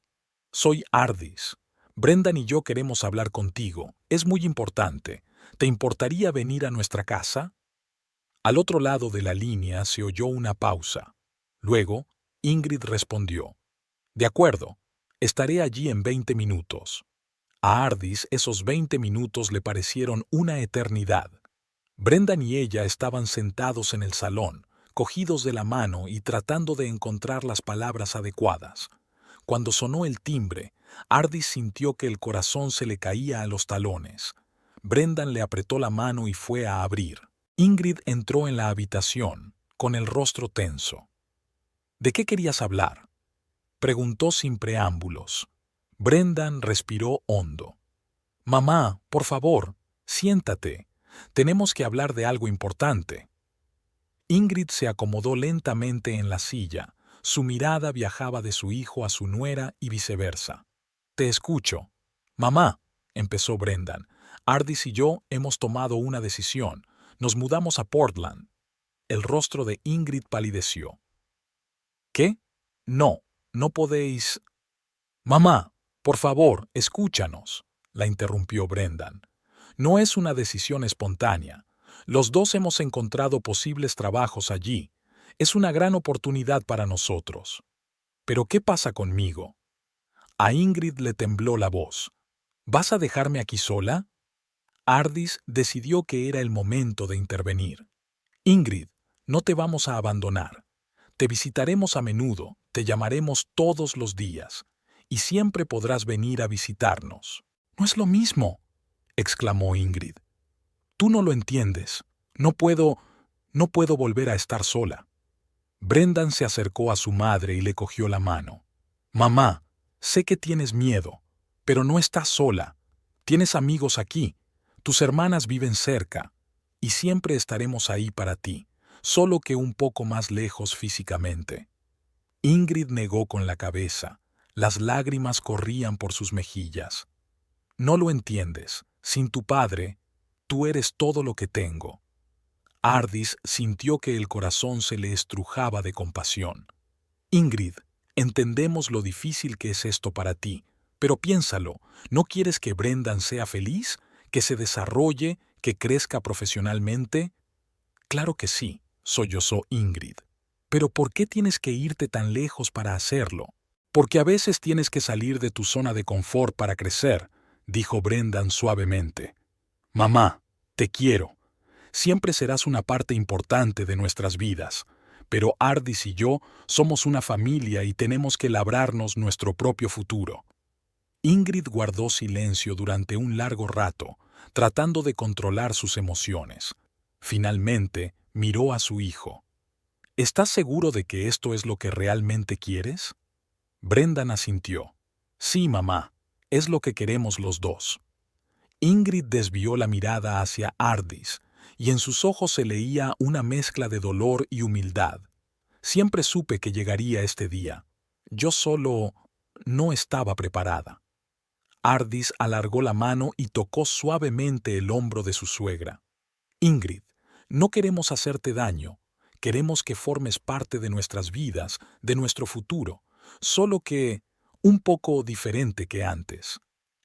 soy Ardis. Brendan y yo queremos hablar contigo. Es muy importante. ¿Te importaría venir a nuestra casa?» Al otro lado de la línea se oyó una pausa. Luego, Ingrid respondió. «De acuerdo, estaré allí en 20 minutos». A Ardis esos 20 minutos le parecieron una eternidad. Brendan y ella estaban sentados en el salón, cogidos de la mano y tratando de encontrar las palabras adecuadas. Cuando sonó el timbre, Ardis sintió que el corazón se le caía a los talones. Brendan le apretó la mano y fue a abrir. Ingrid entró en la habitación, con el rostro tenso. «¿De qué querías hablar?», preguntó sin preámbulos. Brendan respiró hondo. «Mamá, por favor, siéntate. Tenemos que hablar de algo importante». Ingrid se acomodó lentamente en la silla. Su mirada viajaba de su hijo a su nuera y viceversa. «Te escucho». «Mamá», empezó Brendan, «Ardis y yo hemos tomado una decisión. Nos mudamos a Portland». El rostro de Ingrid palideció. «¿Qué? No, no podéis...» «Mamá, por favor, escúchanos», la interrumpió Brendan. «No es una decisión espontánea. Los dos hemos encontrado posibles trabajos allí. Es una gran oportunidad para nosotros. ¿Pero qué pasa conmigo?» A Ingrid le tembló la voz. «¿Vas a dejarme aquí sola?» Ardis decidió que era el momento de intervenir. «Ingrid, No te vamos a abandonar. Te visitaremos a menudo, te llamaremos todos los días, y siempre podrás venir a visitarnos. No es lo mismo, exclamó Ingrid. Tú no lo entiendes. No puedo volver a estar sola. Brendan se acercó a su madre y le cogió la mano. Mamá, sé que tienes miedo, pero no estás sola. Tienes amigos aquí. Tus hermanas viven cerca, y siempre estaremos ahí para ti, solo que un poco más lejos físicamente. Ingrid negó con la cabeza. Las lágrimas corrían por sus mejillas. No lo entiendes. Sin tu padre, tú eres todo lo que tengo. Ardis sintió que el corazón se le estrujaba de compasión. Ingrid, entendemos lo difícil que es esto para ti, pero piénsalo, ¿no quieres que Brendan sea feliz? ¿Que se desarrolle? ¿Que crezca profesionalmente? Claro que sí, sollozó Ingrid. Pero ¿por qué tienes que irte tan lejos para hacerlo? Porque a veces tienes que salir de tu zona de confort para crecer, dijo Brendan suavemente. Mamá, te quiero. Siempre serás una parte importante de nuestras vidas, pero Ardis y yo somos una familia y tenemos que labrarnos nuestro propio futuro. Ingrid guardó silencio durante un largo rato, tratando de controlar sus emociones. Finalmente, miró a su hijo. ¿Estás seguro de que esto es lo que realmente quieres? Brendan asintió. Sí, mamá, es lo que queremos los dos. Ingrid desvió la mirada hacia Ardis, y en sus ojos se leía una mezcla de dolor y humildad. Siempre supe que llegaría este día. Yo solo no estaba preparada. Ardis alargó la mano y tocó suavemente el hombro de su suegra. Ingrid, no queremos hacerte daño. Queremos que formes parte de nuestras vidas, de nuestro futuro, solo que un poco diferente que antes.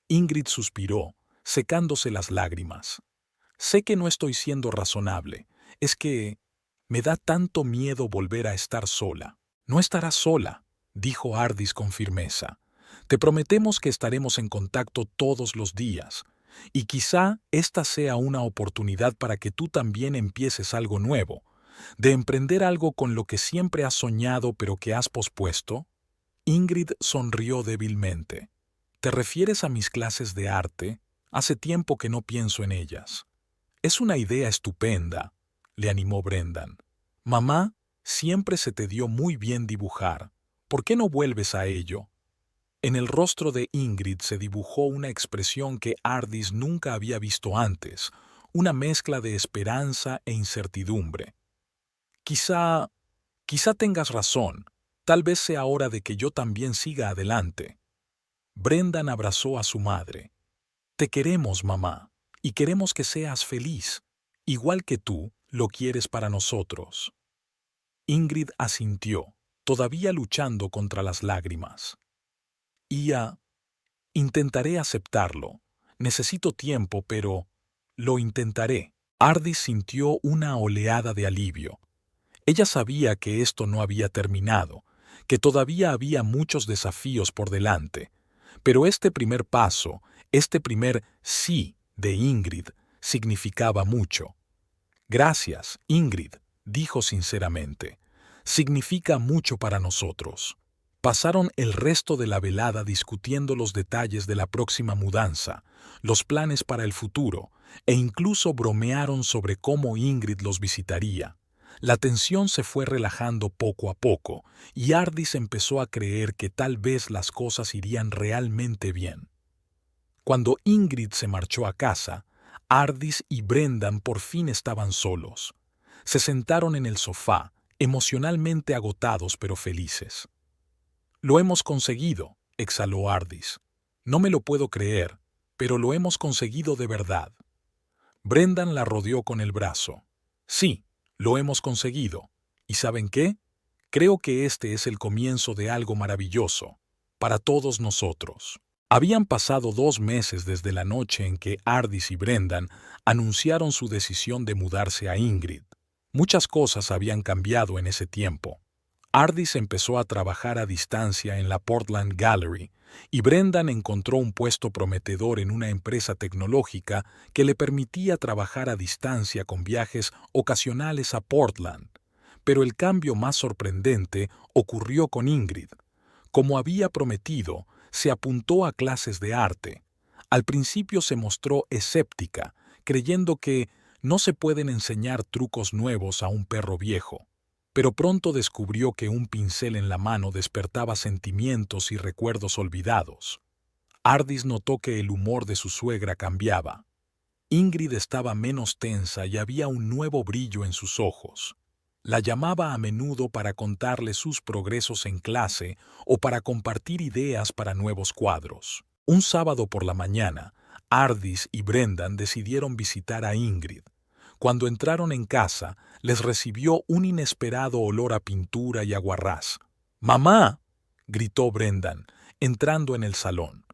Ingrid suspiró, secándose las lágrimas. Sé que no estoy siendo razonable. Es que me da tanto miedo volver a estar sola. No estarás sola, dijo Ardis con firmeza. Te prometemos que estaremos en contacto todos los días. Y quizá esta sea una oportunidad para que tú también empieces algo nuevo, de emprender algo con lo que siempre has soñado pero que has pospuesto. Ingrid sonrió débilmente. ¿Te refieres a mis clases de arte? Hace tiempo que no pienso en ellas. Es una idea estupenda, le animó Brendan. Mamá, siempre se te dio muy bien dibujar. ¿Por qué no vuelves a ello? En el rostro de Ingrid se dibujó una expresión que Ardis nunca había visto antes, una mezcla de esperanza e incertidumbre. Quizá tengas razón. Tal vez sea hora de que yo también siga adelante. Brendan abrazó a su madre. Te queremos, mamá, y queremos que seas feliz, igual que tú lo quieres para nosotros. Ingrid asintió, todavía luchando contra las lágrimas. Intentaré aceptarlo. Necesito tiempo, pero lo intentaré. Ardis sintió una oleada de alivio. Ella sabía que esto no había terminado, que todavía había muchos desafíos por delante, pero este primer paso, este primer sí de Ingrid, significaba mucho. Gracias, Ingrid, dijo sinceramente. Significa mucho para nosotros. Pasaron el resto de la velada discutiendo los detalles de la próxima mudanza, los planes para el futuro, e incluso bromearon sobre cómo Ingrid los visitaría. La tensión se fue relajando poco a poco, y Ardis empezó a creer que tal vez las cosas irían realmente bien. Cuando Ingrid se marchó a casa, Ardis y Brendan por fin estaban solos. Se sentaron en el sofá, emocionalmente agotados pero felices. «Lo hemos conseguido», exhaló Ardis. «No me lo puedo creer, pero lo hemos conseguido de verdad». Brendan la rodeó con el brazo. «Sí, lo hemos conseguido. ¿Y saben qué? Creo que este es el comienzo de algo maravilloso, para todos nosotros». Habían pasado 2 meses desde la noche en que Ardis y Brendan anunciaron su decisión de mudarse a Ingrid. Muchas cosas habían cambiado en ese tiempo. Ardis empezó a trabajar a distancia en la Portland Gallery y Brendan encontró un puesto prometedor en una empresa tecnológica que le permitía trabajar a distancia con viajes ocasionales a Portland. Pero el cambio más sorprendente ocurrió con Ingrid. Como había prometido, se apuntó a clases de arte. Al principio se mostró escéptica, creyendo que no se pueden enseñar trucos nuevos a un perro viejo. Pero pronto descubrió que un pincel en la mano despertaba sentimientos y recuerdos olvidados. Ardis notó que el humor de su suegra cambiaba. Ingrid estaba menos tensa y había un nuevo brillo en sus ojos. La llamaba a menudo para contarle sus progresos en clase o para compartir ideas para nuevos cuadros. Un sábado por la mañana, Ardis y Brendan decidieron visitar a Ingrid. Cuando entraron en casa, les recibió un inesperado olor a pintura y aguarrás. ¡Mamá!, gritó Brendan, entrando en el salón.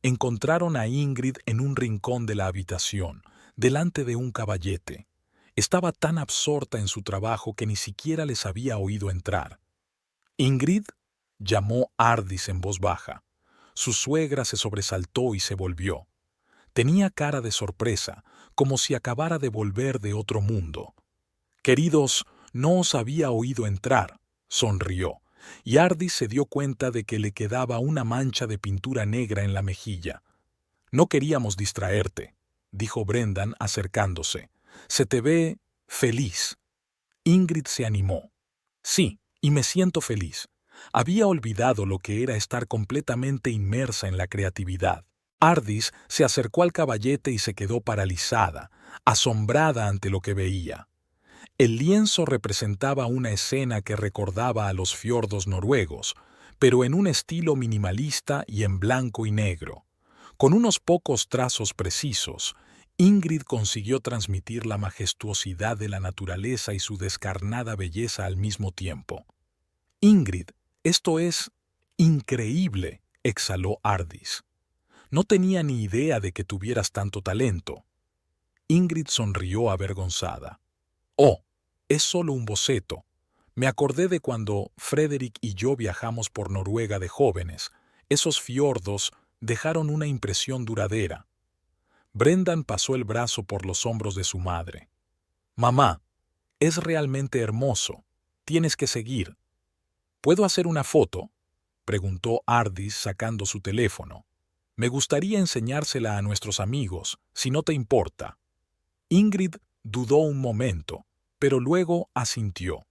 Encontraron a Ingrid en un rincón de la habitación, delante de un caballete. Estaba tan absorta en su trabajo que ni siquiera les había oído entrar. «¿Ingrid?», llamó Ardis en voz baja. Su suegra se sobresaltó y se volvió. Tenía cara de sorpresa, como si acabara de volver de otro mundo. «Queridos, no os había oído entrar», sonrió, y Ardis se dio cuenta de que le quedaba una mancha de pintura negra en la mejilla. «No queríamos distraerte», dijo Brendan acercándose. «Se te ve feliz». Ingrid se animó. «Sí, y me siento feliz». Había olvidado lo que era estar completamente inmersa en la creatividad. Ardis se acercó al caballete y se quedó paralizada, asombrada ante lo que veía. El lienzo representaba una escena que recordaba a los fiordos noruegos, pero en un estilo minimalista y en blanco y negro. Con unos pocos trazos precisos, Ingrid consiguió transmitir la majestuosidad de la naturaleza y su descarnada belleza al mismo tiempo. «Ingrid, esto es increíble», exhaló Ardis. «No tenía ni idea de que tuvieras tanto talento». Ingrid sonrió avergonzada. «Oh, es solo un boceto. Me acordé de cuando Frederick y yo viajamos por Noruega de jóvenes. Esos fiordos dejaron una impresión duradera». Brendan pasó el brazo por los hombros de su madre. «Mamá, es realmente hermoso. Tienes que seguir». «¿Puedo hacer una foto?», preguntó Ardis sacando su teléfono. «Me gustaría enseñársela a nuestros amigos, si no te importa». Ingrid dudó un momento, pero luego asintió.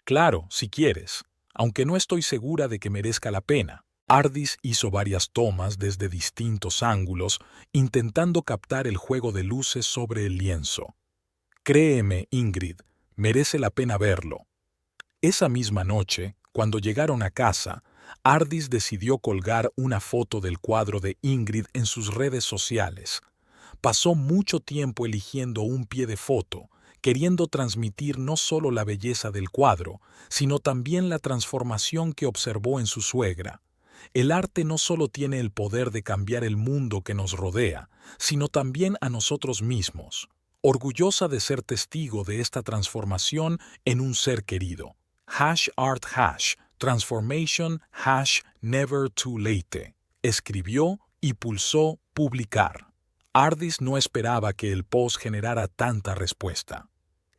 «Claro, si quieres, aunque no estoy segura de que merezca la pena». Ardis hizo varias tomas desde distintos ángulos, intentando captar el juego de luces sobre el lienzo. «Créeme, Ingrid, merece la pena verlo». Esa misma noche, cuando llegaron a casa, Ardis decidió colgar una foto del cuadro de Ingrid en sus redes sociales. Pasó mucho tiempo eligiendo un pie de foto, queriendo transmitir no solo la belleza del cuadro, sino también la transformación que observó en su suegra. El arte no solo tiene el poder de cambiar el mundo que nos rodea, sino también a nosotros mismos. Orgullosa de ser testigo de esta transformación en un ser querido. #art#, transformation, #never too late. Escribió y pulsó publicar. Ardis no esperaba que el post generara tanta respuesta.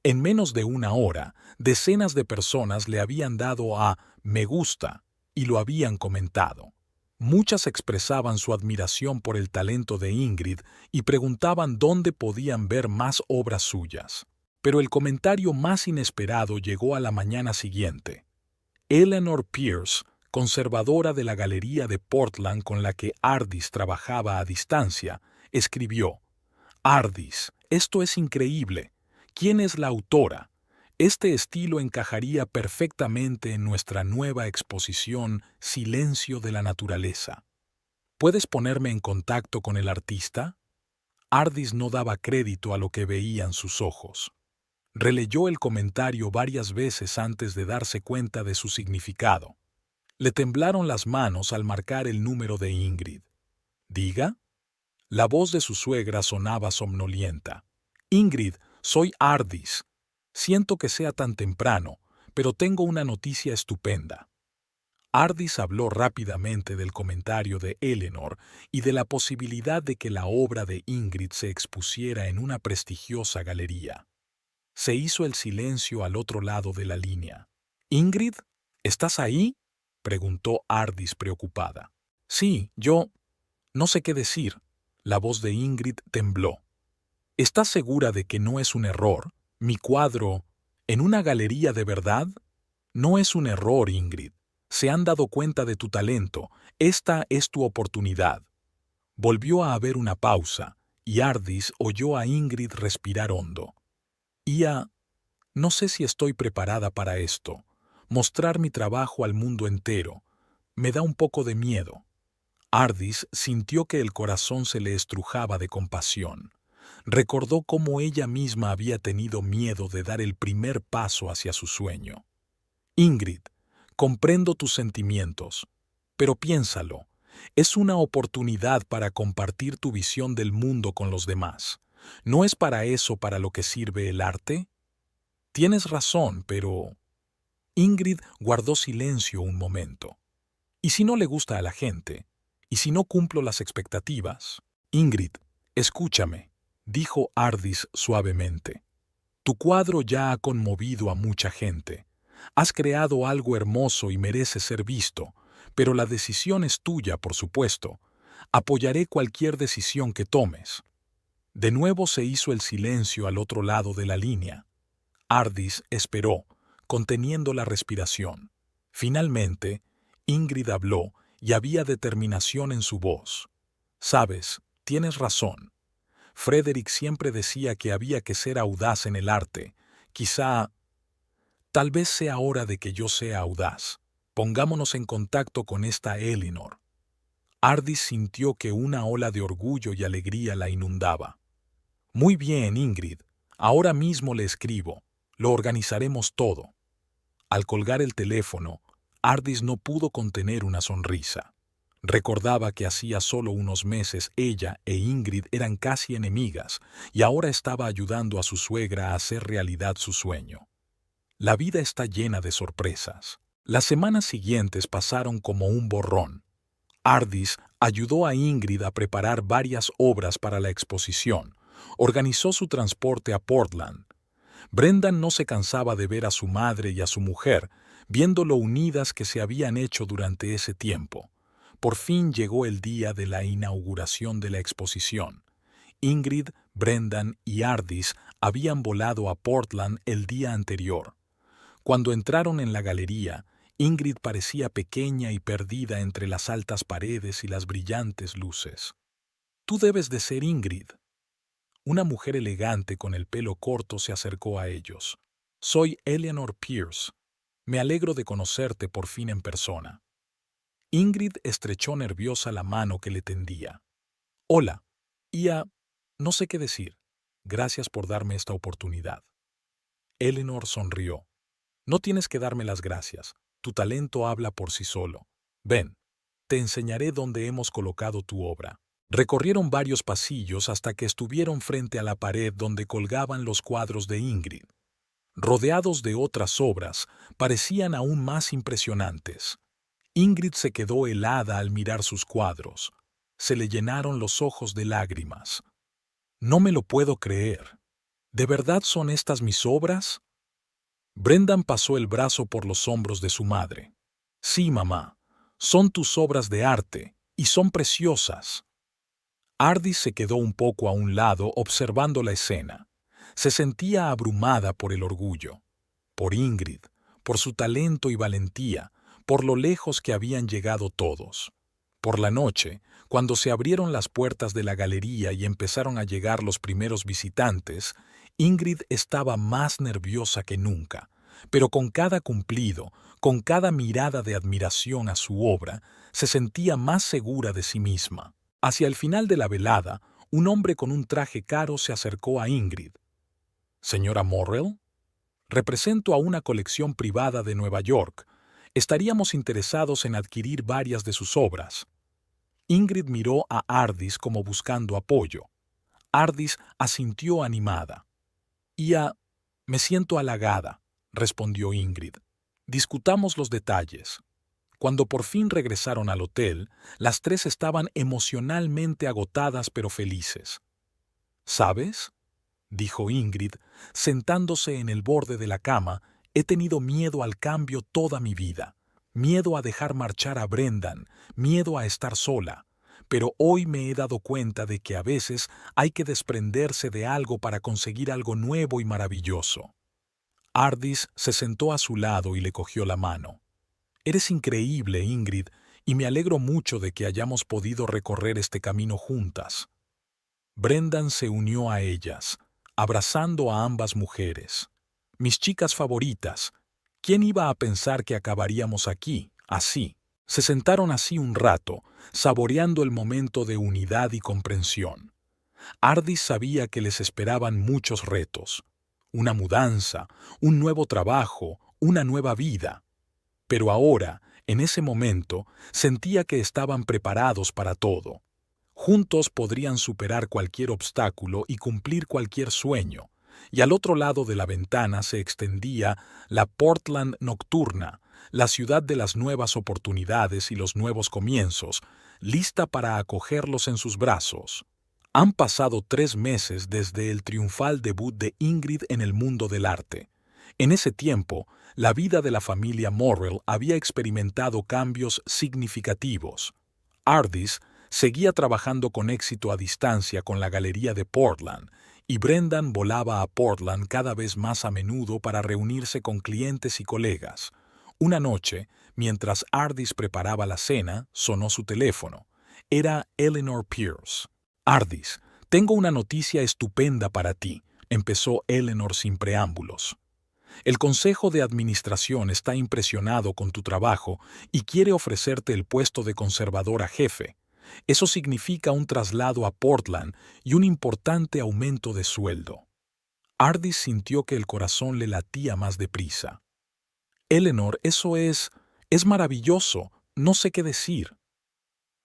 En menos de una hora, decenas de personas le habían dado a me gusta y lo habían comentado. Muchas expresaban su admiración por el talento de Ingrid y preguntaban dónde podían ver más obras suyas. Pero el comentario más inesperado llegó a la mañana siguiente. Eleanor Pierce, conservadora de la galería de Portland con la que Ardis trabajaba a distancia, escribió: «Ardis, esto es increíble. ¿Quién es la autora? Este estilo encajaría perfectamente en nuestra nueva exposición Silencio de la Naturaleza. ¿Puedes ponerme en contacto con el artista?». Ardis no daba crédito a lo que veían sus ojos. Releyó el comentario varias veces antes de darse cuenta de su significado. Le temblaron las manos al marcar el número de Ingrid. «¿Diga?». La voz de su suegra sonaba somnolienta. «Ingrid, soy Ardis. Siento que sea tan temprano, pero tengo una noticia estupenda». Ardis habló rápidamente del comentario de Eleanor y de la posibilidad de que la obra de Ingrid se expusiera en una prestigiosa galería. Se hizo el silencio al otro lado de la línea. «Ingrid, ¿estás ahí?», preguntó Ardis preocupada. «Sí, yo... no sé qué decir». La voz de Ingrid tembló. «¿Estás segura de que no es un error? ¿Mi cuadro en una galería de verdad?» «No es un error, Ingrid. Se han dado cuenta de tu talento. Esta es tu oportunidad». Volvió a haber una pausa, y Ardis oyó a Ingrid respirar hondo. «Ia, no sé si estoy preparada para esto. Mostrar mi trabajo al mundo entero. Me da un poco de miedo». Ardis sintió que el corazón se le estrujaba de compasión. Recordó cómo ella misma había tenido miedo de dar el primer paso hacia su sueño. «Ingrid, comprendo tus sentimientos, pero piénsalo. Es una oportunidad para compartir tu visión del mundo con los demás. ¿No es para eso para lo que sirve el arte?». «Tienes razón, pero...». Ingrid guardó silencio un momento. «¿Y si no le gusta a la gente? ¿Y si no cumplo las expectativas?». «Ingrid, escúchame», dijo Ardis suavemente. «Tu cuadro ya ha conmovido a mucha gente. Has creado algo hermoso y merece ser visto, pero la decisión es tuya, por supuesto. Apoyaré cualquier decisión que tomes». De nuevo se hizo el silencio al otro lado de la línea. Ardis esperó, conteniendo la respiración. Finalmente, Ingrid habló y había determinación en su voz. «Sabes, tienes razón. Frederick siempre decía que había que ser audaz en el arte. Quizá... tal vez sea hora de que yo sea audaz. Pongámonos en contacto con esta Eleanor». Ardis sintió que una ola de orgullo y alegría la inundaba. «Muy bien, Ingrid. Ahora mismo le escribo. Lo organizaremos todo». Al colgar el teléfono, Ardis no pudo contener una sonrisa. Recordaba que hacía solo unos meses ella e Ingrid eran casi enemigas y ahora estaba ayudando a su suegra a hacer realidad su sueño. La vida está llena de sorpresas. Las semanas siguientes pasaron como un borrón. Ardis ayudó a Ingrid a preparar varias obras para la exposición. Organizó su transporte a Portland. Brendan no se cansaba de ver a su madre y a su mujer, viendo lo unidas que se habían hecho durante ese tiempo. Por fin llegó el día de la inauguración de la exposición. Ingrid, Brendan y Ardis habían volado a Portland el día anterior. Cuando entraron en la galería, Ingrid parecía pequeña y perdida entre las altas paredes y las brillantes luces. «Tú debes de ser Ingrid». Una mujer elegante con el pelo corto se acercó a ellos. «Soy Eleanor Pierce. Me alegro de conocerte por fin en persona». Ingrid estrechó nerviosa la mano que le tendía. «Hola, Ia, no sé qué decir. Gracias por darme esta oportunidad». Eleanor sonrió. «No tienes que darme las gracias. Tu talento habla por sí solo. Ven, te enseñaré dónde hemos colocado tu obra». Recorrieron varios pasillos hasta que estuvieron frente a la pared donde colgaban los cuadros de Ingrid. Rodeados de otras obras, parecían aún más impresionantes. Ingrid se quedó helada al mirar sus cuadros. Se le llenaron los ojos de lágrimas. «No me lo puedo creer. ¿De verdad son estas mis obras?». Brendan pasó el brazo por los hombros de su madre. «Sí, mamá, son tus obras de arte, y son preciosas». Ardis se quedó un poco a un lado observando la escena. Se sentía abrumada por el orgullo, por Ingrid, por su talento y valentía, por lo lejos que habían llegado todos. Por la noche, cuando se abrieron las puertas de la galería y empezaron a llegar los primeros visitantes, Ingrid estaba más nerviosa que nunca, pero con cada cumplido, con cada mirada de admiración a su obra, se sentía más segura de sí misma. Hacia el final de la velada, un hombre con un traje caro se acercó a Ingrid. «Señora Morrell, represento a una colección privada de Nueva York. Estaríamos interesados en adquirir varias de sus obras». Ingrid miró a Ardis como buscando apoyo. Ardis asintió animada. «Ya, me siento halagada», respondió Ingrid. «Discutamos los detalles». Cuando por fin regresaron al hotel, las tres estaban emocionalmente agotadas pero felices. «¿Sabes?», dijo Ingrid, sentándose en el borde de la cama. He tenido miedo al cambio toda mi vida. Miedo a dejar marchar a Brendan, miedo a estar sola. Pero hoy me he dado cuenta de que a veces hay que desprenderse de algo para conseguir algo nuevo y maravilloso. Ardis se sentó a su lado y le cogió la mano. Eres increíble, Ingrid, y me alegro mucho de que hayamos podido recorrer este camino juntas. Brendan se unió a ellas, abrazando a ambas mujeres. Mis chicas favoritas. ¿Quién iba a pensar que acabaríamos aquí, así? Se sentaron así un rato, saboreando el momento de unidad y comprensión. Ardis sabía que les esperaban muchos retos. Una mudanza, un nuevo trabajo, una nueva vida. Pero ahora, en ese momento, sentía que estaban preparados para todo. Juntos podrían superar cualquier obstáculo y cumplir cualquier sueño. Y al otro lado de la ventana se extendía la Portland nocturna, la ciudad de las nuevas oportunidades y los nuevos comienzos, lista para acogerlos en sus brazos. Han pasado 3 meses desde el triunfal debut de Ingrid en el mundo del arte. En ese tiempo, la vida de la familia Morrell había experimentado cambios significativos. Ardis seguía trabajando con éxito a distancia con la Galería de Portland, y Brendan volaba a Portland cada vez más a menudo para reunirse con clientes y colegas. Una noche, mientras Ardis preparaba la cena, sonó su teléfono. Era Eleanor Pierce. «Ardis, tengo una noticia estupenda para ti», empezó Eleanor sin preámbulos. «El Consejo de Administración está impresionado con tu trabajo y quiere ofrecerte el puesto de conservadora jefe. Eso significa un traslado a Portland y un importante aumento de sueldo». Ardis sintió que el corazón le latía más deprisa. «Eleanor, eso es maravilloso. No sé qué decir».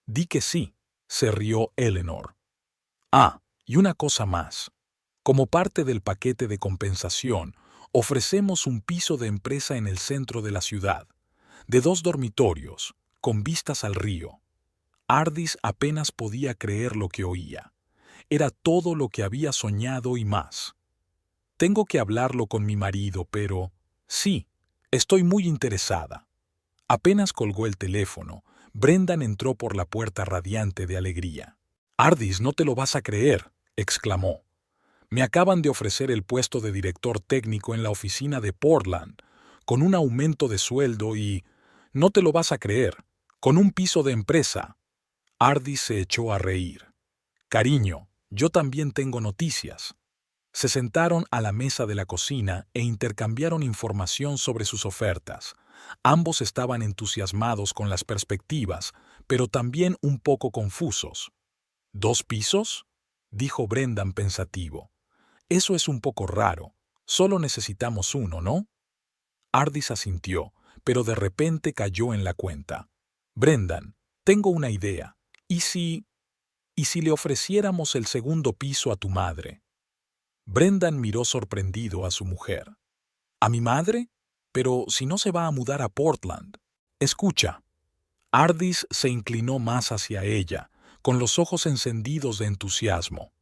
«Di que sí», se rió Eleanor. «Ah, y una cosa más. Como parte del paquete de compensación, ofrecemos un piso de empresa en el centro de la ciudad, de 2 dormitorios, con vistas al río». Ardis apenas podía creer lo que oía. Era todo lo que había soñado y más. «Tengo que hablarlo con mi marido, pero sí, estoy muy interesada». Apenas colgó el teléfono, Brendan entró por la puerta radiante de alegría. «Ardis, no te lo vas a creer», exclamó. «Me acaban de ofrecer el puesto de director técnico en la oficina de Portland, con un aumento de sueldo y, no te lo vas a creer, con un piso de empresa». Ardis se echó a reír. «Cariño, yo también tengo noticias». Se sentaron a la mesa de la cocina e intercambiaron información sobre sus ofertas. Ambos estaban entusiasmados con las perspectivas, pero también un poco confusos. «¿2 pisos?», dijo Brendan pensativo. «Eso es un poco raro. Solo necesitamos uno, ¿no?». Ardis asintió, pero de repente cayó en la cuenta. «Brendan, tengo una idea. ¿Y si le ofreciéramos el 2º piso a tu madre?». Brendan miró sorprendido a su mujer. «¿A mi madre? Pero si no se va a mudar a Portland». «Escucha». Ardis se inclinó más hacia ella, con los ojos encendidos de entusiasmo.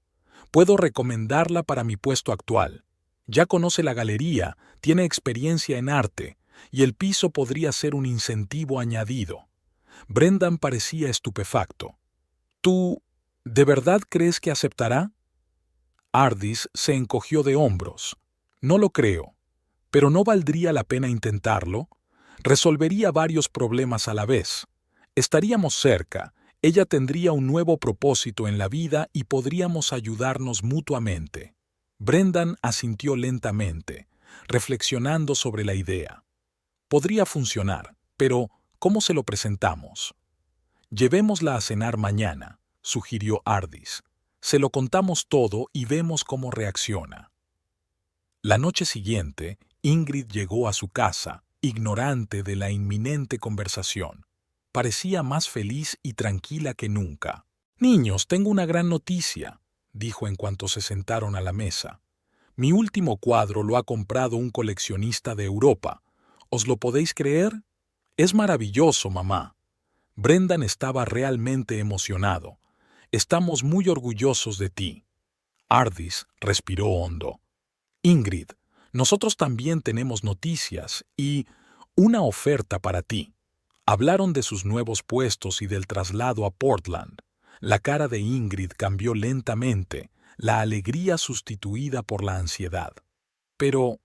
«Puedo recomendarla para mi puesto actual. Ya conoce la galería, tiene experiencia en arte, y el piso podría ser un incentivo añadido». Brendan parecía estupefacto. «¿Tú de verdad crees que aceptará?». Ardis se encogió de hombros. «No lo creo. Pero ¿no valdría la pena intentarlo? Resolvería varios problemas a la vez. Estaríamos cerca, ella tendría un nuevo propósito en la vida y podríamos ayudarnos mutuamente». Brendan asintió lentamente, reflexionando sobre la idea. «Podría funcionar, pero ¿cómo se lo presentamos?». «Llevémosla a cenar mañana», sugirió Ardis. «Se lo contamos todo y vemos cómo reacciona». La noche siguiente, Ingrid llegó a su casa, ignorante de la inminente conversación. Parecía más feliz y tranquila que nunca. «Niños, tengo una gran noticia», dijo en cuanto se sentaron a la mesa. «Mi último cuadro lo ha comprado un coleccionista de Europa. ¿Os lo podéis creer? Es maravilloso, mamá». Brendan estaba realmente emocionado. «Estamos muy orgullosos de ti». Ardis respiró hondo. Ingrid, nosotros también tenemos noticias y una oferta para ti. Hablaron de sus nuevos puestos y del traslado a Portland. La cara de Ingrid cambió lentamente, la alegría sustituida por la ansiedad. ¿Pero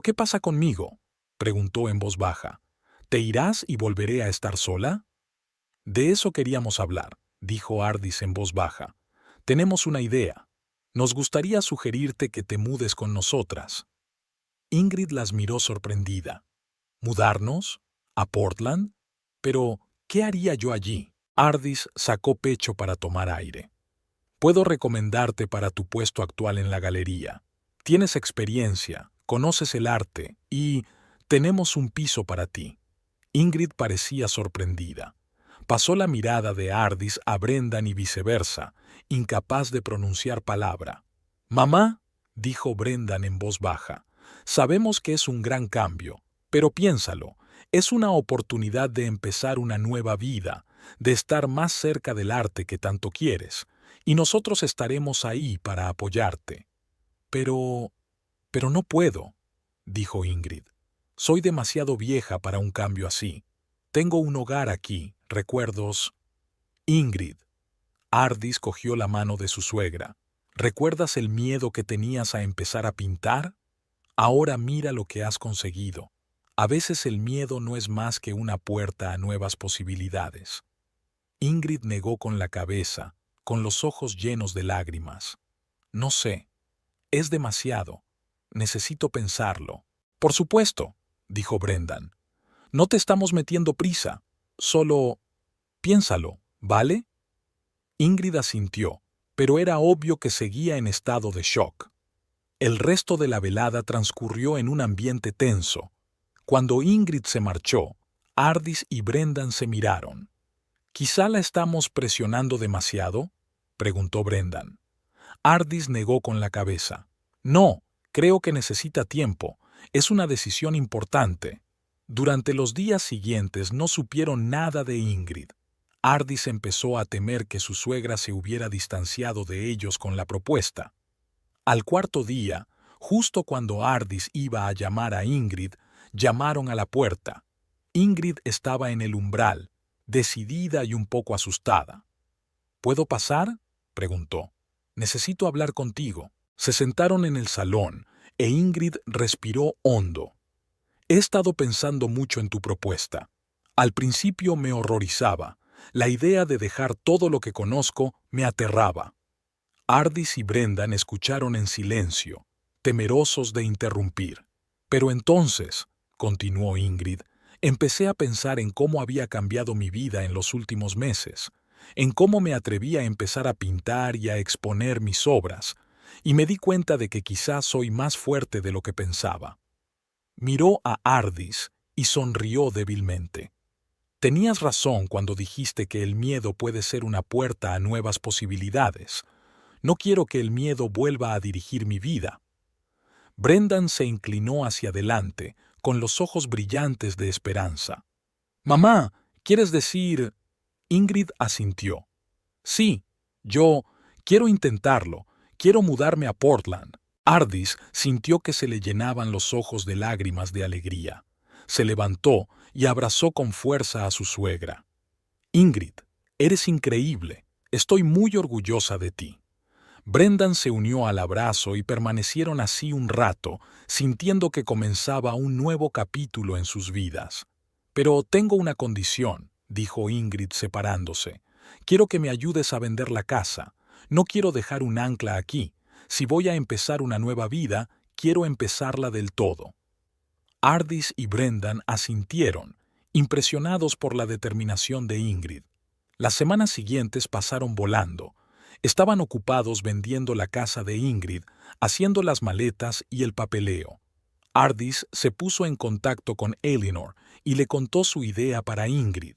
qué pasa conmigo?, preguntó en voz baja. ¿Te irás y volveré a estar sola? De eso queríamos hablar, dijo Ardis en voz baja. Tenemos una idea. Nos gustaría sugerirte que te mudes con nosotras. Ingrid las miró sorprendida. ¿Mudarnos? ¿A Portland? Pero, ¿qué haría yo allí? Ardis sacó pecho para tomar aire. Puedo recomendarte para tu puesto actual en la galería. Tienes experiencia, conoces el arte y tenemos un piso para ti. Ingrid parecía sorprendida. Pasó la mirada de Ardis a Brendan y viceversa, incapaz de pronunciar palabra. «Mamá», dijo Brendan en voz baja, «sabemos que es un gran cambio, pero piénsalo, es una oportunidad de empezar una nueva vida, de estar más cerca del arte que tanto quieres, y nosotros estaremos ahí para apoyarte». Pero no puedo», dijo Ingrid. «Soy demasiado vieja para un cambio así. Tengo un hogar aquí, recuerdos». «Ingrid». Ardis cogió la mano de su suegra. «¿Recuerdas el miedo que tenías a empezar a pintar? Ahora mira lo que has conseguido. A veces el miedo no es más que una puerta a nuevas posibilidades». Ingrid negó con la cabeza, con los ojos llenos de lágrimas. «No sé. Es demasiado. Necesito pensarlo». «Por supuesto», dijo Brendan. «No te estamos metiendo prisa. Solo piénsalo, ¿vale?» Ingrid asintió, pero era obvio que seguía en estado de shock. El resto de la velada transcurrió en un ambiente tenso. Cuando Ingrid se marchó, Ardis y Brendan se miraron. «¿Quizá la estamos presionando demasiado?», preguntó Brendan. Ardis negó con la cabeza. «No, creo que necesita tiempo. Es una decisión importante». Durante los días siguientes no supieron nada de Ingrid. Ardis empezó a temer que su suegra se hubiera distanciado de ellos con la propuesta. Al cuarto día, justo cuando Ardis iba a llamar a Ingrid, llamaron a la puerta. Ingrid estaba en el umbral, decidida y un poco asustada. «¿Puedo pasar?», preguntó. «Necesito hablar contigo». Se sentaron en el salón e Ingrid respiró hondo. «He estado pensando mucho en tu propuesta. Al principio me horrorizaba. La idea de dejar todo lo que conozco me aterraba». Ardis y Brendan escucharon en silencio, temerosos de interrumpir. «Pero entonces», continuó Ingrid, «empecé a pensar en cómo había cambiado mi vida en los últimos meses, en cómo me atreví a empezar a pintar y a exponer mis obras, y me di cuenta de que quizás soy más fuerte de lo que pensaba». Miró a Ardis y sonrió débilmente. «Tenías razón cuando dijiste que el miedo puede ser una puerta a nuevas posibilidades. No quiero que el miedo vuelva a dirigir mi vida». Brendan se inclinó hacia adelante, con los ojos brillantes de esperanza. «Mamá, ¿quieres decir...?» Ingrid asintió. «Sí, yo quiero intentarlo. Quiero mudarme a Portland». Ardis sintió que se le llenaban los ojos de lágrimas de alegría. Se levantó y abrazó con fuerza a su suegra. «Ingrid, eres increíble. Estoy muy orgullosa de ti». Brendan se unió al abrazo y permanecieron así un rato, sintiendo que comenzaba un nuevo capítulo en sus vidas. «Pero tengo una condición», dijo Ingrid separándose. «Quiero que me ayudes a vender la casa. No quiero dejar un ancla aquí. Si voy a empezar una nueva vida, quiero empezarla del todo». Ardis y Brendan asintieron, impresionados por la determinación de Ingrid. Las semanas siguientes pasaron volando. Estaban ocupados vendiendo la casa de Ingrid, haciendo las maletas y el papeleo. Ardis se puso en contacto con Elinor y le contó su idea para Ingrid.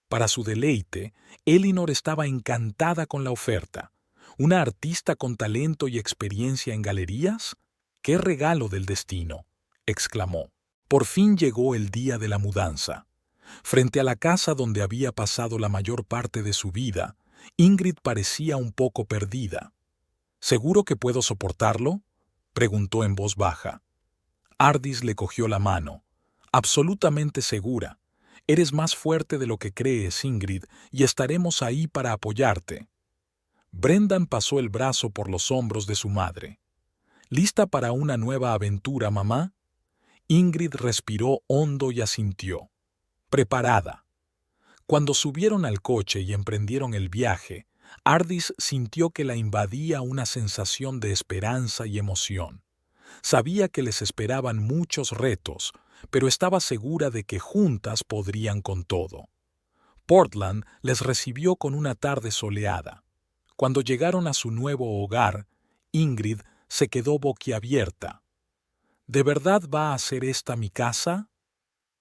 Para su deleite, Elinor estaba encantada con la oferta. ¿Una artista con talento y experiencia en galerías? ¡Qué regalo del destino!, exclamó. Por fin llegó el día de la mudanza. Frente a la casa donde había pasado la mayor parte de su vida, Ingrid parecía un poco perdida. ¿Seguro que puedo soportarlo?, preguntó en voz baja. Ardis le cogió la mano. Absolutamente segura. Eres más fuerte de lo que crees, Ingrid, y estaremos ahí para apoyarte. Brendan pasó el brazo por los hombros de su madre. ¿Lista para una nueva aventura, mamá? Ingrid respiró hondo y asintió. Preparada. Cuando subieron al coche y emprendieron el viaje, Ardis sintió que la invadía una sensación de esperanza y emoción. Sabía que les esperaban muchos retos, pero estaba segura de que juntas podrían con todo. Portland les recibió con una tarde soleada. Cuando llegaron a su nuevo hogar, Ingrid se quedó boquiabierta. ¿De verdad va a ser esta mi casa?,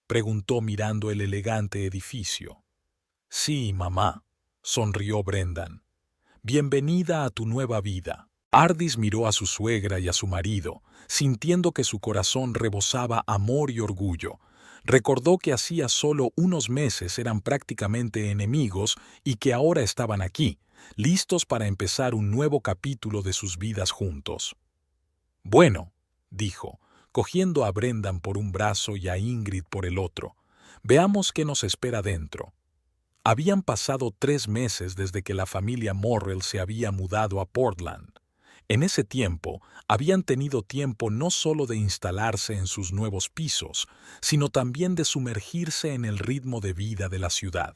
preguntó mirando el elegante edificio. Sí, mamá, sonrió Brendan. Bienvenida a tu nueva vida. Ardis miró a su suegra y a su marido, sintiendo que su corazón rebosaba amor y orgullo. Recordó que hacía solo unos meses eran prácticamente enemigos y que ahora estaban aquí, listos para empezar un nuevo capítulo de sus vidas juntos. Bueno, dijo, cogiendo a Brendan por un brazo y a Ingrid por el otro, veamos qué nos espera dentro. Habían pasado 3 meses desde que la familia Morrell se había mudado a Portland. En ese tiempo, habían tenido tiempo no solo de instalarse en sus nuevos pisos, sino también de sumergirse en el ritmo de vida de la ciudad.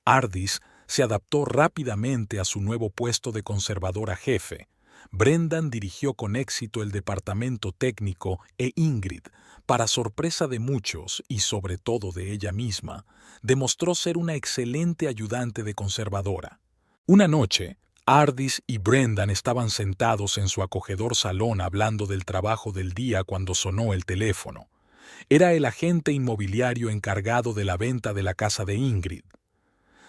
Ardis se adaptó rápidamente a su nuevo puesto de conservadora jefe. Brendan dirigió con éxito el departamento técnico e Ingrid, para sorpresa de muchos y sobre todo de ella misma, demostró ser una excelente ayudante de conservadora. Una noche, Ardis y Brendan estaban sentados en su acogedor salón hablando del trabajo del día cuando sonó el teléfono. Era el agente inmobiliario encargado de la venta de la casa de Ingrid.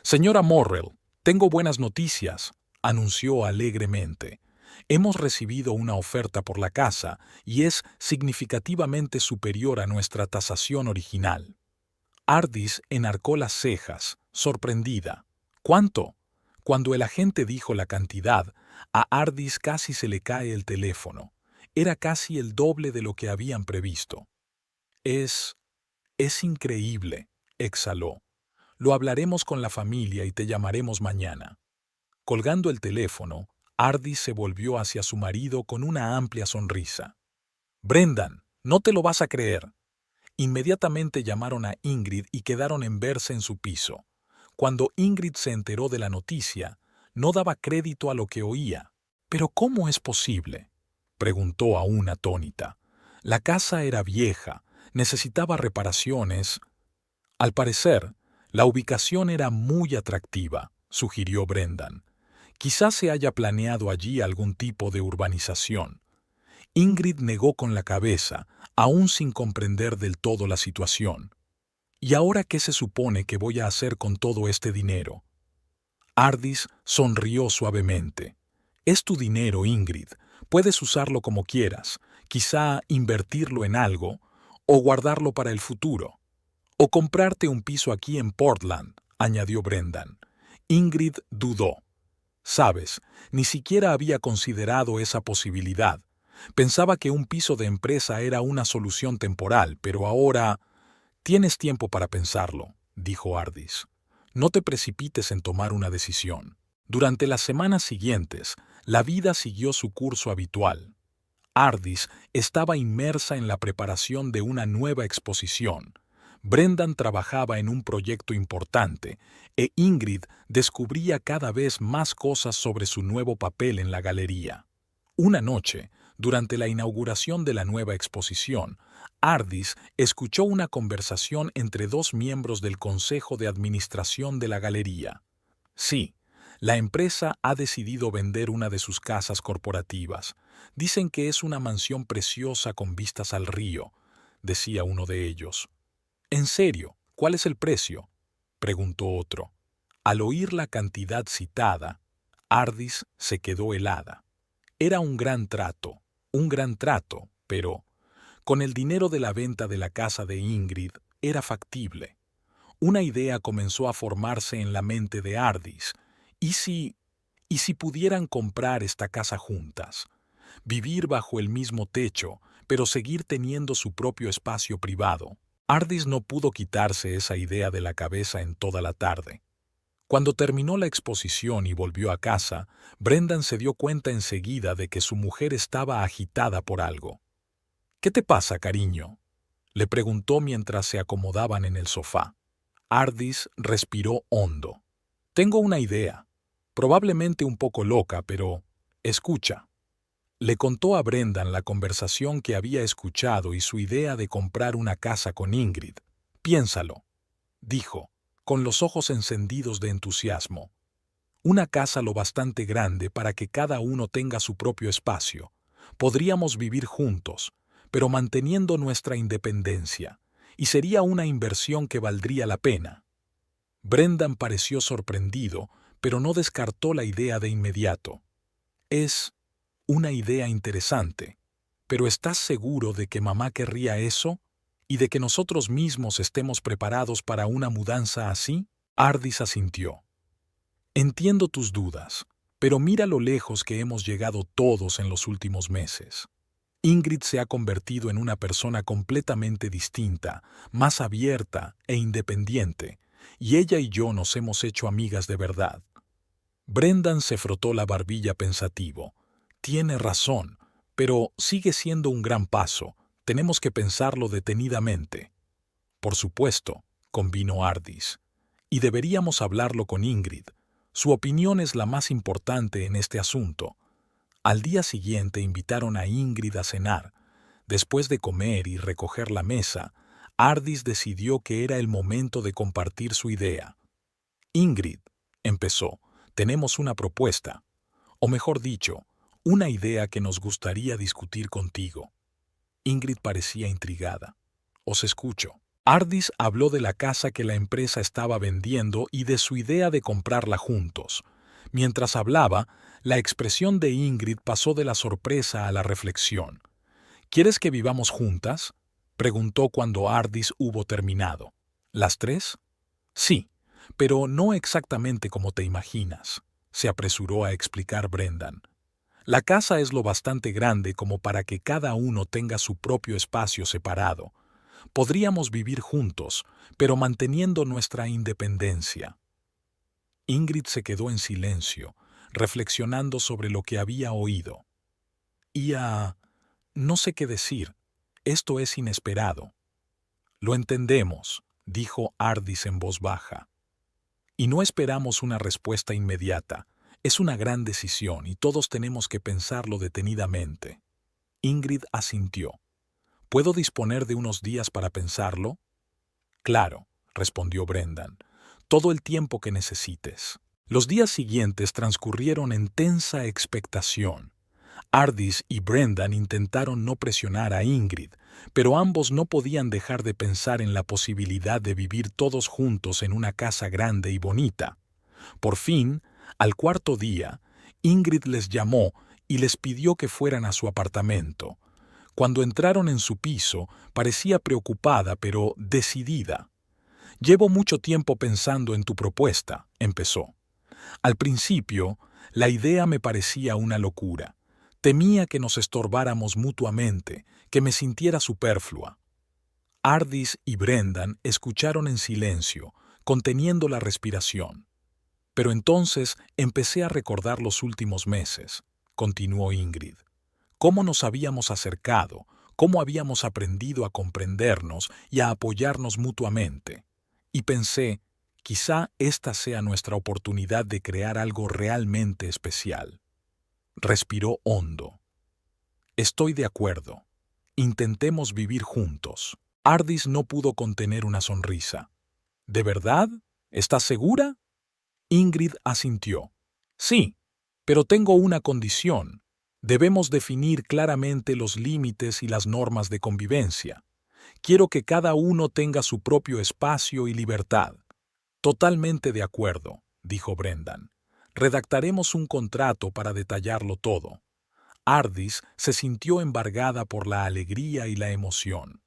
«Señora Morrell, tengo buenas noticias», anunció alegremente. «Hemos recibido una oferta por la casa y es significativamente superior a nuestra tasación original». Ardis enarcó las cejas, sorprendida. «¿Cuánto?». Cuando el agente dijo la cantidad, a Ardis casi se le cae el teléfono. Era casi el doble de lo que habían previsto. Es increíble», exhaló. «Lo hablaremos con la familia y te llamaremos mañana». Colgando el teléfono, Ardis se volvió hacia su marido con una amplia sonrisa. «Brendan, no te lo vas a creer». Inmediatamente llamaron a Ingrid y quedaron en verse en su piso. Cuando Ingrid se enteró de la noticia, no daba crédito a lo que oía. «¿Pero cómo es posible?», preguntó aún atónita. La casa era vieja, necesitaba reparaciones. Al parecer, la ubicación era muy atractiva, sugirió Brendan. Quizás se haya planeado allí algún tipo de urbanización. Ingrid negó con la cabeza, aún sin comprender del todo la situación. ¿Y ahora qué se supone que voy a hacer con todo este dinero? Ardis sonrió suavemente. Es tu dinero, Ingrid. Puedes usarlo como quieras, quizá invertirlo en algo, o guardarlo para el futuro. O comprarte un piso aquí en Portland, añadió Brendan. Ingrid dudó. Sabes, ni siquiera había considerado esa posibilidad. Pensaba que un piso de empresa era una solución temporal, pero ahora... Tienes tiempo para pensarlo, dijo Ardis. No te precipites en tomar una decisión. Durante las semanas siguientes, la vida siguió su curso habitual. Ardis estaba inmersa en la preparación de una nueva exposición. Brendan trabajaba en un proyecto importante e Ingrid descubría cada vez más cosas sobre su nuevo papel en la galería. Una noche, durante la inauguración de la nueva exposición, Ardis escuchó una conversación entre 2 miembros del Consejo de Administración de la galería. Sí, la empresa ha decidido vender una de sus casas corporativas. Dicen que es una mansión preciosa con vistas al río, decía uno de ellos. ¿En serio? ¿Cuál es el precio?, preguntó otro. Al oír la cantidad citada, Ardis se quedó helada. Era un gran trato, pero con el dinero de la venta de la casa de Ingrid era factible. Una idea comenzó a formarse en la mente de Ardis. ¿Y ¿Y si pudieran comprar esta casa juntas? Vivir bajo el mismo techo, pero seguir teniendo su propio espacio privado. Ardis no pudo quitarse esa idea de la cabeza en toda la tarde. Cuando terminó la exposición y volvió a casa, Brendan se dio cuenta enseguida de que su mujer estaba agitada por algo. «¿Qué te pasa, cariño?», le preguntó mientras se acomodaban en el sofá. Ardis respiró hondo. «Tengo una idea, probablemente un poco loca, pero escucha». Le contó a Brendan la conversación que había escuchado y su idea de comprar una casa con Ingrid. «Piénsalo», dijo, con los ojos encendidos de entusiasmo. «Una casa lo bastante grande para que cada uno tenga su propio espacio. Podríamos vivir juntos, pero manteniendo nuestra independencia, y sería una inversión que valdría la pena». Brendan pareció sorprendido, pero no descartó la idea de inmediato. «Es una idea interesante, pero ¿estás seguro de que mamá querría eso? ¿Y de que nosotros mismos estemos preparados para una mudanza así?» Ardis asintió. «Entiendo tus dudas, pero mira lo lejos que hemos llegado todos en los últimos meses. Ingrid se ha convertido en una persona completamente distinta, más abierta e independiente, y ella y yo nos hemos hecho amigas de verdad». Brendan se frotó la barbilla pensativo. «Tiene razón, pero sigue siendo un gran paso. Tenemos que pensarlo detenidamente». «Por supuesto», convino Ardis. «Y deberíamos hablarlo con Ingrid. Su opinión es la más importante en este asunto». Al día siguiente invitaron a Ingrid a cenar. Después de comer y recoger la mesa, Ardis decidió que era el momento de compartir su idea. «Ingrid», empezó, «tenemos una propuesta. O mejor dicho, una idea que nos gustaría discutir contigo». Ingrid parecía intrigada. «Os escucho». Ardis habló de la casa que la empresa estaba vendiendo y de su idea de comprarla juntos. Mientras hablaba, la expresión de Ingrid pasó de la sorpresa a la reflexión. «¿Quieres que vivamos juntas?», preguntó cuando Ardis hubo terminado. «¿Las tres?». «Sí, pero no exactamente como te imaginas», se apresuró a explicar Brendan. «La casa es lo bastante grande como para que cada uno tenga su propio espacio separado. Podríamos vivir juntos, pero manteniendo nuestra independencia». Ingrid se quedó en silencio, reflexionando sobre lo que había oído. No sé qué decir. Esto es inesperado». «Lo entendemos», dijo Ardis en voz baja. «Y no esperamos una respuesta inmediata. Es una gran decisión y todos tenemos que pensarlo detenidamente». Ingrid asintió. «¿Puedo disponer de unos días para pensarlo?». «Claro», respondió Brendan. «Todo el tiempo que necesites». Los días siguientes transcurrieron en tensa expectación. Ardis y Brendan intentaron no presionar a Ingrid, pero ambos no podían dejar de pensar en la posibilidad de vivir todos juntos en una casa grande y bonita. Por fin, al cuarto día, Ingrid les llamó y les pidió que fueran a su apartamento. Cuando entraron en su piso, parecía preocupada pero decidida. «Llevo mucho tiempo pensando en tu propuesta», empezó. «Al principio, la idea me parecía una locura. Temía que nos estorbáramos mutuamente, que me sintiera superflua». Ardis y Brendan escucharon en silencio, conteniendo la respiración. «Pero entonces empecé a recordar los últimos meses», continuó Ingrid. «Cómo nos habíamos acercado, cómo habíamos aprendido a comprendernos y a apoyarnos mutuamente. Y pensé, quizá esta sea nuestra oportunidad de crear algo realmente especial». Respiró hondo. «Estoy de acuerdo. Intentemos vivir juntos». Ardis no pudo contener una sonrisa. «¿De verdad? ¿Estás segura?». Ingrid asintió. «Sí, pero tengo una condición. Debemos definir claramente los límites y las normas de convivencia. Quiero que cada uno tenga su propio espacio y libertad». «Totalmente de acuerdo», dijo Brendan. «Redactaremos un contrato para detallarlo todo». Ardis se sintió embargada por la alegría y la emoción.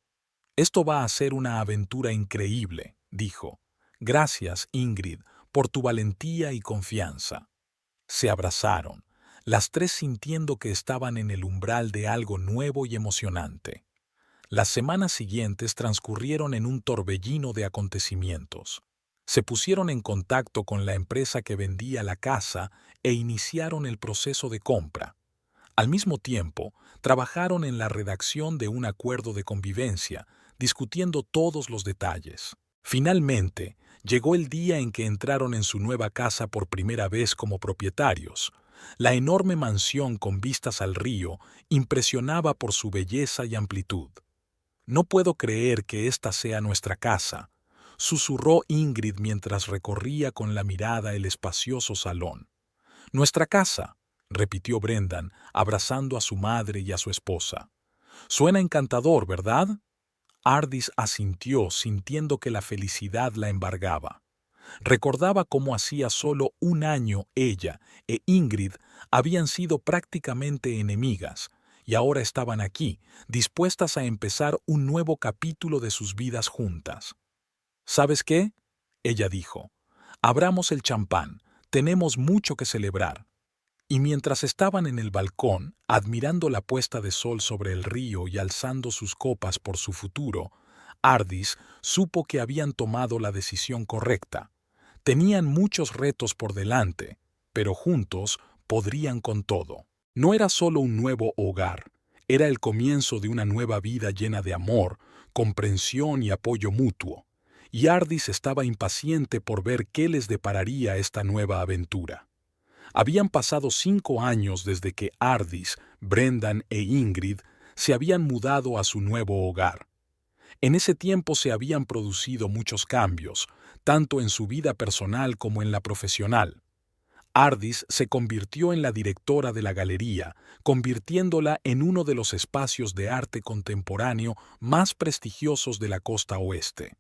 «Esto va a ser una aventura increíble», dijo. «Gracias, Ingrid, por tu valentía y confianza». Se abrazaron, las tres sintiendo que estaban en el umbral de algo nuevo y emocionante. Las semanas siguientes transcurrieron en un torbellino de acontecimientos. Se pusieron en contacto con la empresa que vendía la casa e iniciaron el proceso de compra. Al mismo tiempo, trabajaron en la redacción de un acuerdo de convivencia, discutiendo todos los detalles. Finalmente, llegó el día en que entraron en su nueva casa por primera vez como propietarios. La enorme mansión con vistas al río impresionaba por su belleza y amplitud. «No puedo creer que esta sea nuestra casa», susurró Ingrid mientras recorría con la mirada el espacioso salón. «Nuestra casa», repitió Brendan, abrazando a su madre y a su esposa. «Suena encantador, ¿verdad?». Ardis asintió, sintiendo que la felicidad la embargaba. Recordaba cómo hacía solo un año ella e Ingrid habían sido prácticamente enemigas, y ahora estaban aquí, dispuestas a empezar un nuevo capítulo de sus vidas juntas. «¿Sabes qué?», ella dijo. «Abramos el champán, tenemos mucho que celebrar». Y mientras estaban en el balcón, admirando la puesta de sol sobre el río y alzando sus copas por su futuro, Ardis supo que habían tomado la decisión correcta. Tenían muchos retos por delante, pero juntos podrían con todo. No era solo un nuevo hogar, era el comienzo de una nueva vida llena de amor, comprensión y apoyo mutuo. Y Ardis estaba impaciente por ver qué les depararía esta nueva aventura. Habían pasado 5 años desde que Ardis, Brendan e Ingrid se habían mudado a su nuevo hogar. En ese tiempo se habían producido muchos cambios, tanto en su vida personal como en la profesional. Ardis se convirtió en la directora de la galería, convirtiéndola en uno de los espacios de arte contemporáneo más prestigiosos de la costa oeste.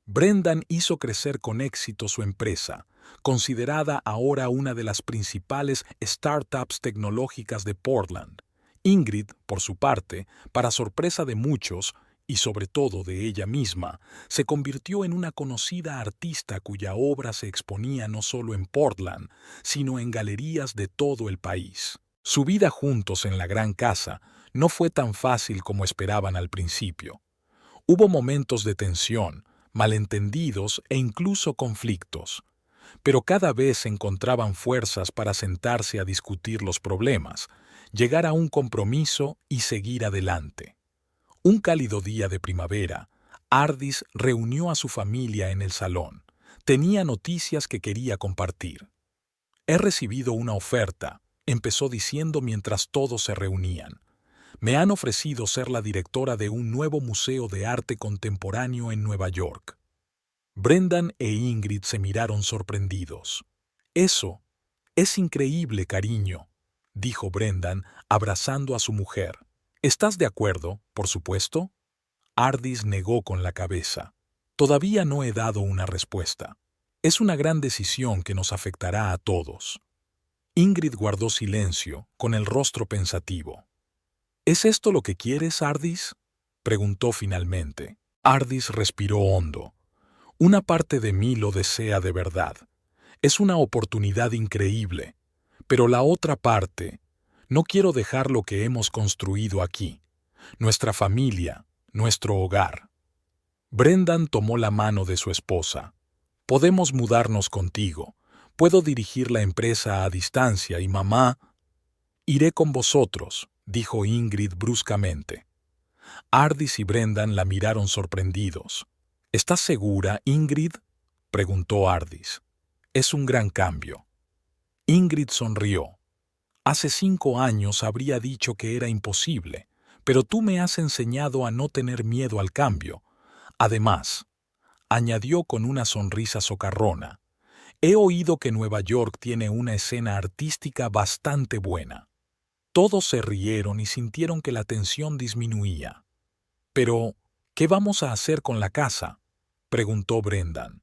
Brendan hizo crecer con éxito su empresa, considerada ahora una de las principales startups tecnológicas de Portland. Ingrid, por su parte, para sorpresa de muchos, y sobre todo de ella misma, se convirtió en una conocida artista cuya obra se exponía no solo en Portland, sino en galerías de todo el país. Su vida juntos en la gran casa no fue tan fácil como esperaban al principio. Hubo momentos de tensión, malentendidos e incluso conflictos. Pero cada vez encontraban fuerzas para sentarse a discutir los problemas, llegar a un compromiso y seguir adelante. Un cálido día de primavera, Ardis reunió a su familia en el salón. Tenía noticias que quería compartir. «He recibido una oferta», empezó diciendo mientras todos se reunían. «Me han ofrecido ser la directora de un nuevo museo de arte contemporáneo en Nueva York». Brendan e Ingrid se miraron sorprendidos. «Eso es increíble, cariño», dijo Brendan, abrazando a su mujer. «¿Estás de acuerdo, por supuesto?». Ardis negó con la cabeza. «Todavía no he dado una respuesta. Es una gran decisión que nos afectará a todos». Ingrid guardó silencio, con el rostro pensativo. «¿Es esto lo que quieres, Ardis?», preguntó finalmente. Ardis respiró hondo. «Una parte de mí lo desea de verdad. Es una oportunidad increíble. Pero la otra parte, no quiero dejar lo que hemos construido aquí. Nuestra familia, nuestro hogar». Brendan tomó la mano de su esposa. «Podemos mudarnos contigo. Puedo dirigir la empresa a distancia y mamá...». «Iré con vosotros», dijo Ingrid bruscamente. Ardis y Brendan la miraron sorprendidos. «¿Estás segura, Ingrid?», preguntó Ardis. «Es un gran cambio». Ingrid sonrió. «Hace 5 años habría dicho que era imposible, pero tú me has enseñado a no tener miedo al cambio. Además», añadió con una sonrisa socarrona, «he oído que Nueva York tiene una escena artística bastante buena». Todos se rieron y sintieron que la tensión disminuía. «Pero, ¿qué vamos a hacer con la casa?», preguntó Brendan.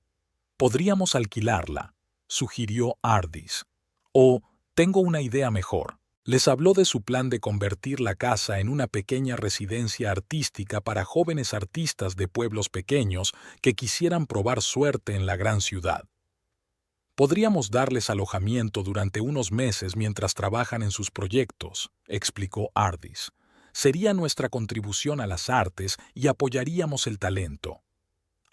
«Podríamos alquilarla», sugirió Ardis. «O, tengo una idea mejor». Les habló de su plan de convertir la casa en una pequeña residencia artística para jóvenes artistas de pueblos pequeños que quisieran probar suerte en la gran ciudad. Podríamos darles alojamiento durante unos meses mientras trabajan en sus proyectos, explicó Ardis. Sería nuestra contribución a las artes y apoyaríamos el talento.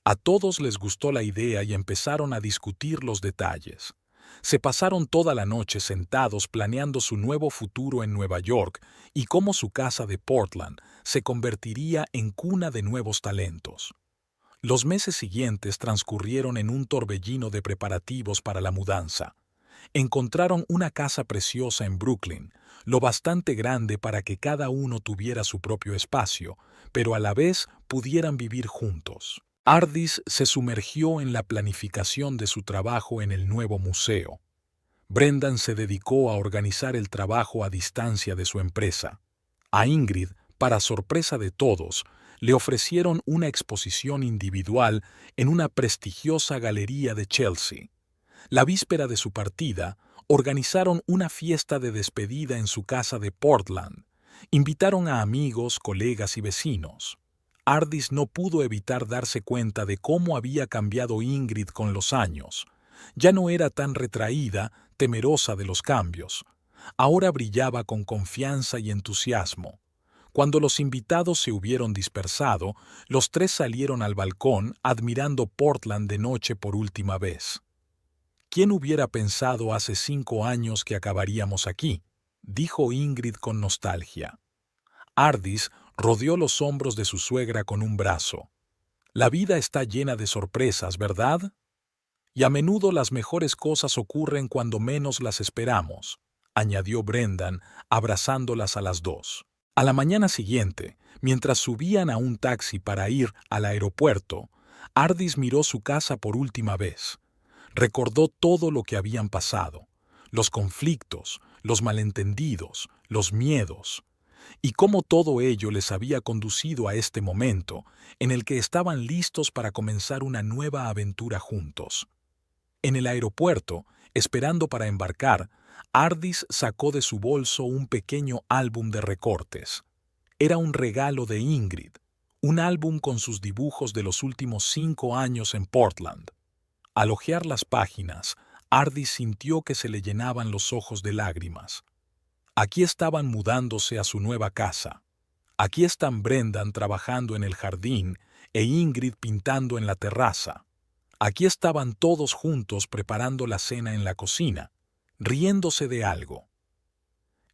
A todos les gustó la idea y empezaron a discutir los detalles. Se pasaron toda la noche sentados planeando su nuevo futuro en Nueva York y cómo su casa de Portland se convertiría en cuna de nuevos talentos. Los meses siguientes transcurrieron en un torbellino de preparativos para la mudanza. Encontraron una casa preciosa en Brooklyn, lo bastante grande para que cada uno tuviera su propio espacio, pero a la vez pudieran vivir juntos. Ardis se sumergió en la planificación de su trabajo en el nuevo museo. Brendan se dedicó a organizar el trabajo a distancia de su empresa. A Ingrid, para sorpresa de todos, le ofrecieron una exposición individual en una prestigiosa galería de Chelsea. La víspera de su partida, organizaron una fiesta de despedida en su casa de Portland. Invitaron a amigos, colegas y vecinos. Ardis no pudo evitar darse cuenta de cómo había cambiado Ingrid con los años. Ya no era tan retraída, temerosa de los cambios. Ahora brillaba con confianza y entusiasmo. Cuando los invitados se hubieron dispersado, los tres salieron al balcón admirando Portland de noche por última vez. ¿Quién hubiera pensado hace 5 años que acabaríamos aquí?, dijo Ingrid con nostalgia. Ardis rodeó los hombros de su suegra con un brazo. La vida está llena de sorpresas, ¿verdad? Y a menudo las mejores cosas ocurren cuando menos las esperamos, añadió Brendan, abrazándolas a las dos. A la mañana siguiente, mientras subían a un taxi para ir al aeropuerto, Ardis miró su casa por última vez. Recordó todo lo que habían pasado, los conflictos, los malentendidos, los miedos, y cómo todo ello les había conducido a este momento en el que estaban listos para comenzar una nueva aventura juntos. En el aeropuerto, esperando para embarcar, Ardis sacó de su bolso un pequeño álbum de recortes. Era un regalo de Ingrid, un álbum con sus dibujos de los últimos 5 años en Portland. Al hojear las páginas, Ardis sintió que se le llenaban los ojos de lágrimas. Aquí estaban mudándose a su nueva casa. Aquí están Brendan trabajando en el jardín e Ingrid pintando en la terraza. Aquí estaban todos juntos preparando la cena en la cocina, riéndose de algo.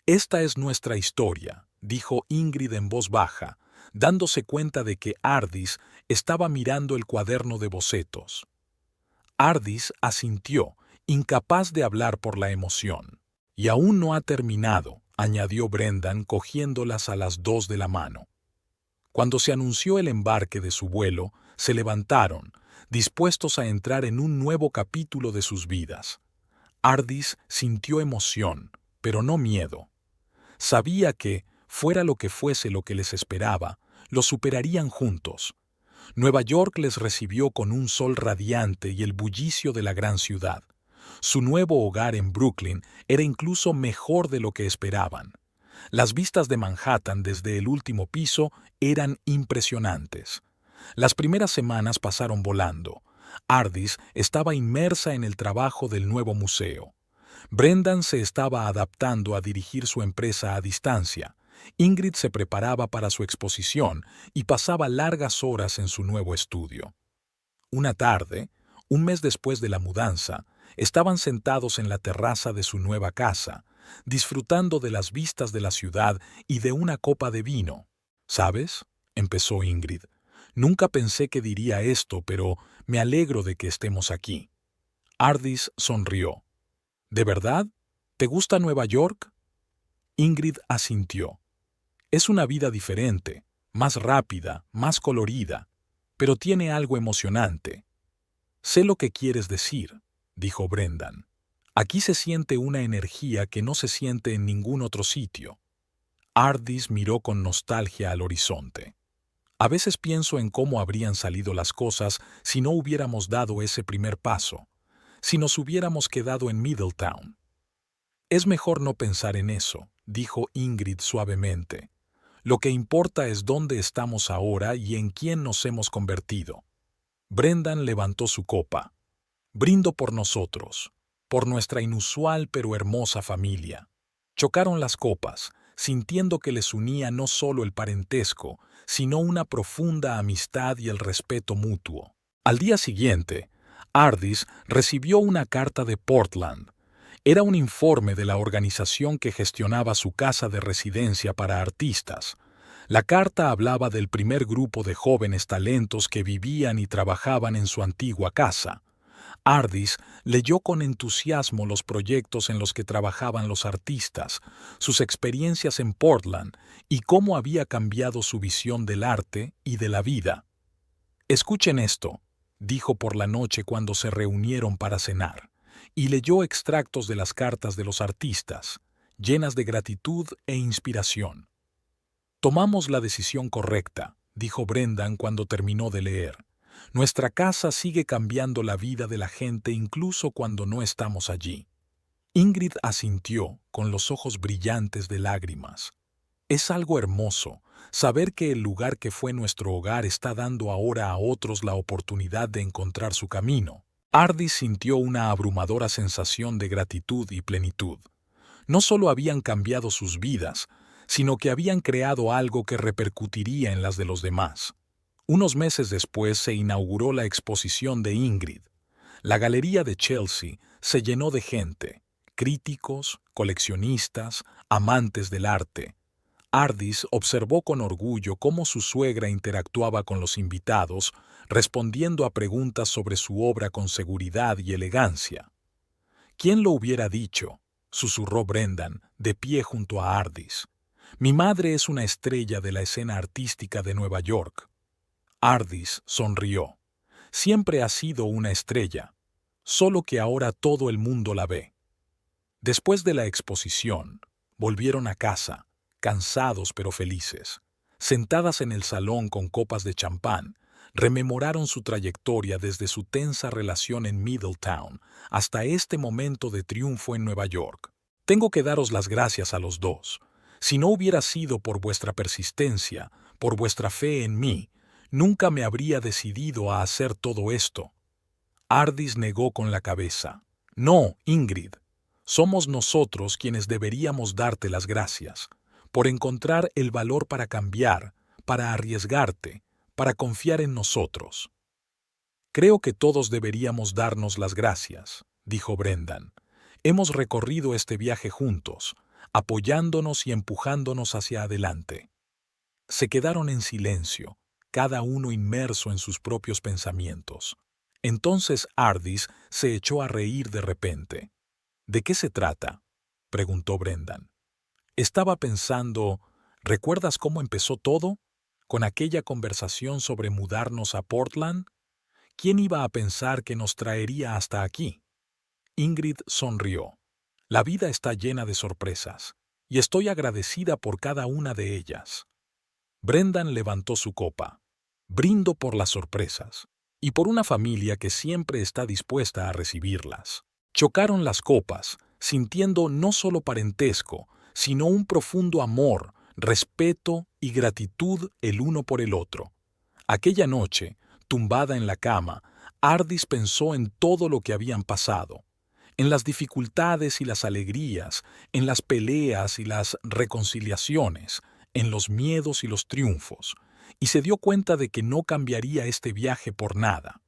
Esta es nuestra historia, dijo Ingrid en voz baja, dándose cuenta de que Ardis estaba mirando el cuaderno de bocetos. Ardis asintió, incapaz de hablar por la emoción. Y aún no ha terminado, añadió Brendan cogiéndolas a las dos de la mano. Cuando se anunció el embarque de su vuelo, se levantaron, dispuestos a entrar en un nuevo capítulo de sus vidas. Ardis sintió emoción, pero no miedo. Sabía que, fuera lo que fuese lo que les esperaba, lo superarían juntos. Nueva York les recibió con un sol radiante y el bullicio de la gran ciudad. Su nuevo hogar en Brooklyn era incluso mejor de lo que esperaban. Las vistas de Manhattan desde el último piso eran impresionantes. Las primeras semanas pasaron volando. Ardis estaba inmersa en el trabajo del nuevo museo. Brendan se estaba adaptando a dirigir su empresa a distancia. Ingrid se preparaba para su exposición y pasaba largas horas en su nuevo estudio. Una tarde, un mes después de la mudanza, estaban sentados en la terraza de su nueva casa, disfrutando de las vistas de la ciudad y de una copa de vino. ¿Sabes?, empezó Ingrid. Nunca pensé que diría esto, pero me alegro de que estemos aquí. Ardis sonrió. ¿De verdad? ¿Te gusta Nueva York? Ingrid asintió. Es una vida diferente, más rápida, más colorida, pero tiene algo emocionante. Sé lo que quieres decir, dijo Brendan. Aquí se siente una energía que no se siente en ningún otro sitio. Ardis miró con nostalgia al horizonte. A veces pienso en cómo habrían salido las cosas si no hubiéramos dado ese primer paso, si nos hubiéramos quedado en Middletown. Es mejor no pensar en eso, dijo Ingrid suavemente. Lo que importa es dónde estamos ahora y en quién nos hemos convertido. Brendan levantó su copa. Brindo por nosotros, por nuestra inusual pero hermosa familia. Chocaron las copas, sintiendo que les unía no solo el parentesco, sino una profunda amistad y el respeto mutuo. Al día siguiente, Ardis recibió una carta de Portland. Era un informe de la organización que gestionaba su casa de residencia para artistas. La carta hablaba del primer grupo de jóvenes talentos que vivían y trabajaban en su antigua casa. Ardis leyó con entusiasmo los proyectos en los que trabajaban los artistas, sus experiencias en Portland y cómo había cambiado su visión del arte y de la vida. «Escuchen esto», dijo por la noche cuando se reunieron para cenar, y leyó extractos de las cartas de los artistas, llenas de gratitud e inspiración. «Tomamos la decisión correcta», dijo Brendan cuando terminó de leer. «Nuestra casa sigue cambiando la vida de la gente incluso cuando no estamos allí». Ingrid asintió, con los ojos brillantes de lágrimas. «Es algo hermoso, saber que el lugar que fue nuestro hogar está dando ahora a otros la oportunidad de encontrar su camino». Ardis sintió una abrumadora sensación de gratitud y plenitud. No solo habían cambiado sus vidas, sino que habían creado algo que repercutiría en las de los demás. Unos meses después se inauguró la exposición de Ingrid. La galería de Chelsea se llenó de gente, críticos, coleccionistas, amantes del arte. Ardis observó con orgullo cómo su suegra interactuaba con los invitados, respondiendo a preguntas sobre su obra con seguridad y elegancia. «¿Quién lo hubiera dicho?», susurró Brendan, de pie junto a Ardis. «Mi madre es una estrella de la escena artística de Nueva York». Ardis sonrió. «Siempre ha sido una estrella, solo que ahora todo el mundo la ve». Después de la exposición, volvieron a casa, cansados pero felices. Sentadas en el salón con copas de champán, rememoraron su trayectoria desde su tensa relación en Middletown hasta este momento de triunfo en Nueva York. «Tengo que daros las gracias a los dos. Si no hubiera sido por vuestra persistencia, por vuestra fe en mí, nunca me habría decidido a hacer todo esto». Ardis negó con la cabeza. «No, Ingrid. Somos nosotros quienes deberíamos darte las gracias, por encontrar el valor para cambiar, para arriesgarte, para confiar en nosotros». «Creo que todos deberíamos darnos las gracias», dijo Brendan. «Hemos recorrido este viaje juntos, apoyándonos y empujándonos hacia adelante». Se quedaron en silencio, cada uno inmerso en sus propios pensamientos. Entonces Ardis se echó a reír de repente. «¿De qué se trata?», preguntó Brendan. «Estaba pensando, ¿recuerdas cómo empezó todo? Con aquella conversación sobre mudarnos a Portland. ¿Quién iba a pensar que nos traería hasta aquí?». Ingrid sonrió. «La vida está llena de sorpresas, y estoy agradecida por cada una de ellas». Brendan levantó su copa. «Brindo por las sorpresas, y por una familia que siempre está dispuesta a recibirlas». Chocaron las copas, sintiendo no solo parentesco, sino un profundo amor, respeto y gratitud el uno por el otro. Aquella noche, tumbada en la cama, Ardis pensó en todo lo que habían pasado, en las dificultades y las alegrías, en las peleas y las reconciliaciones, en los miedos y los triunfos, y se dio cuenta de que no cambiaría este viaje por nada.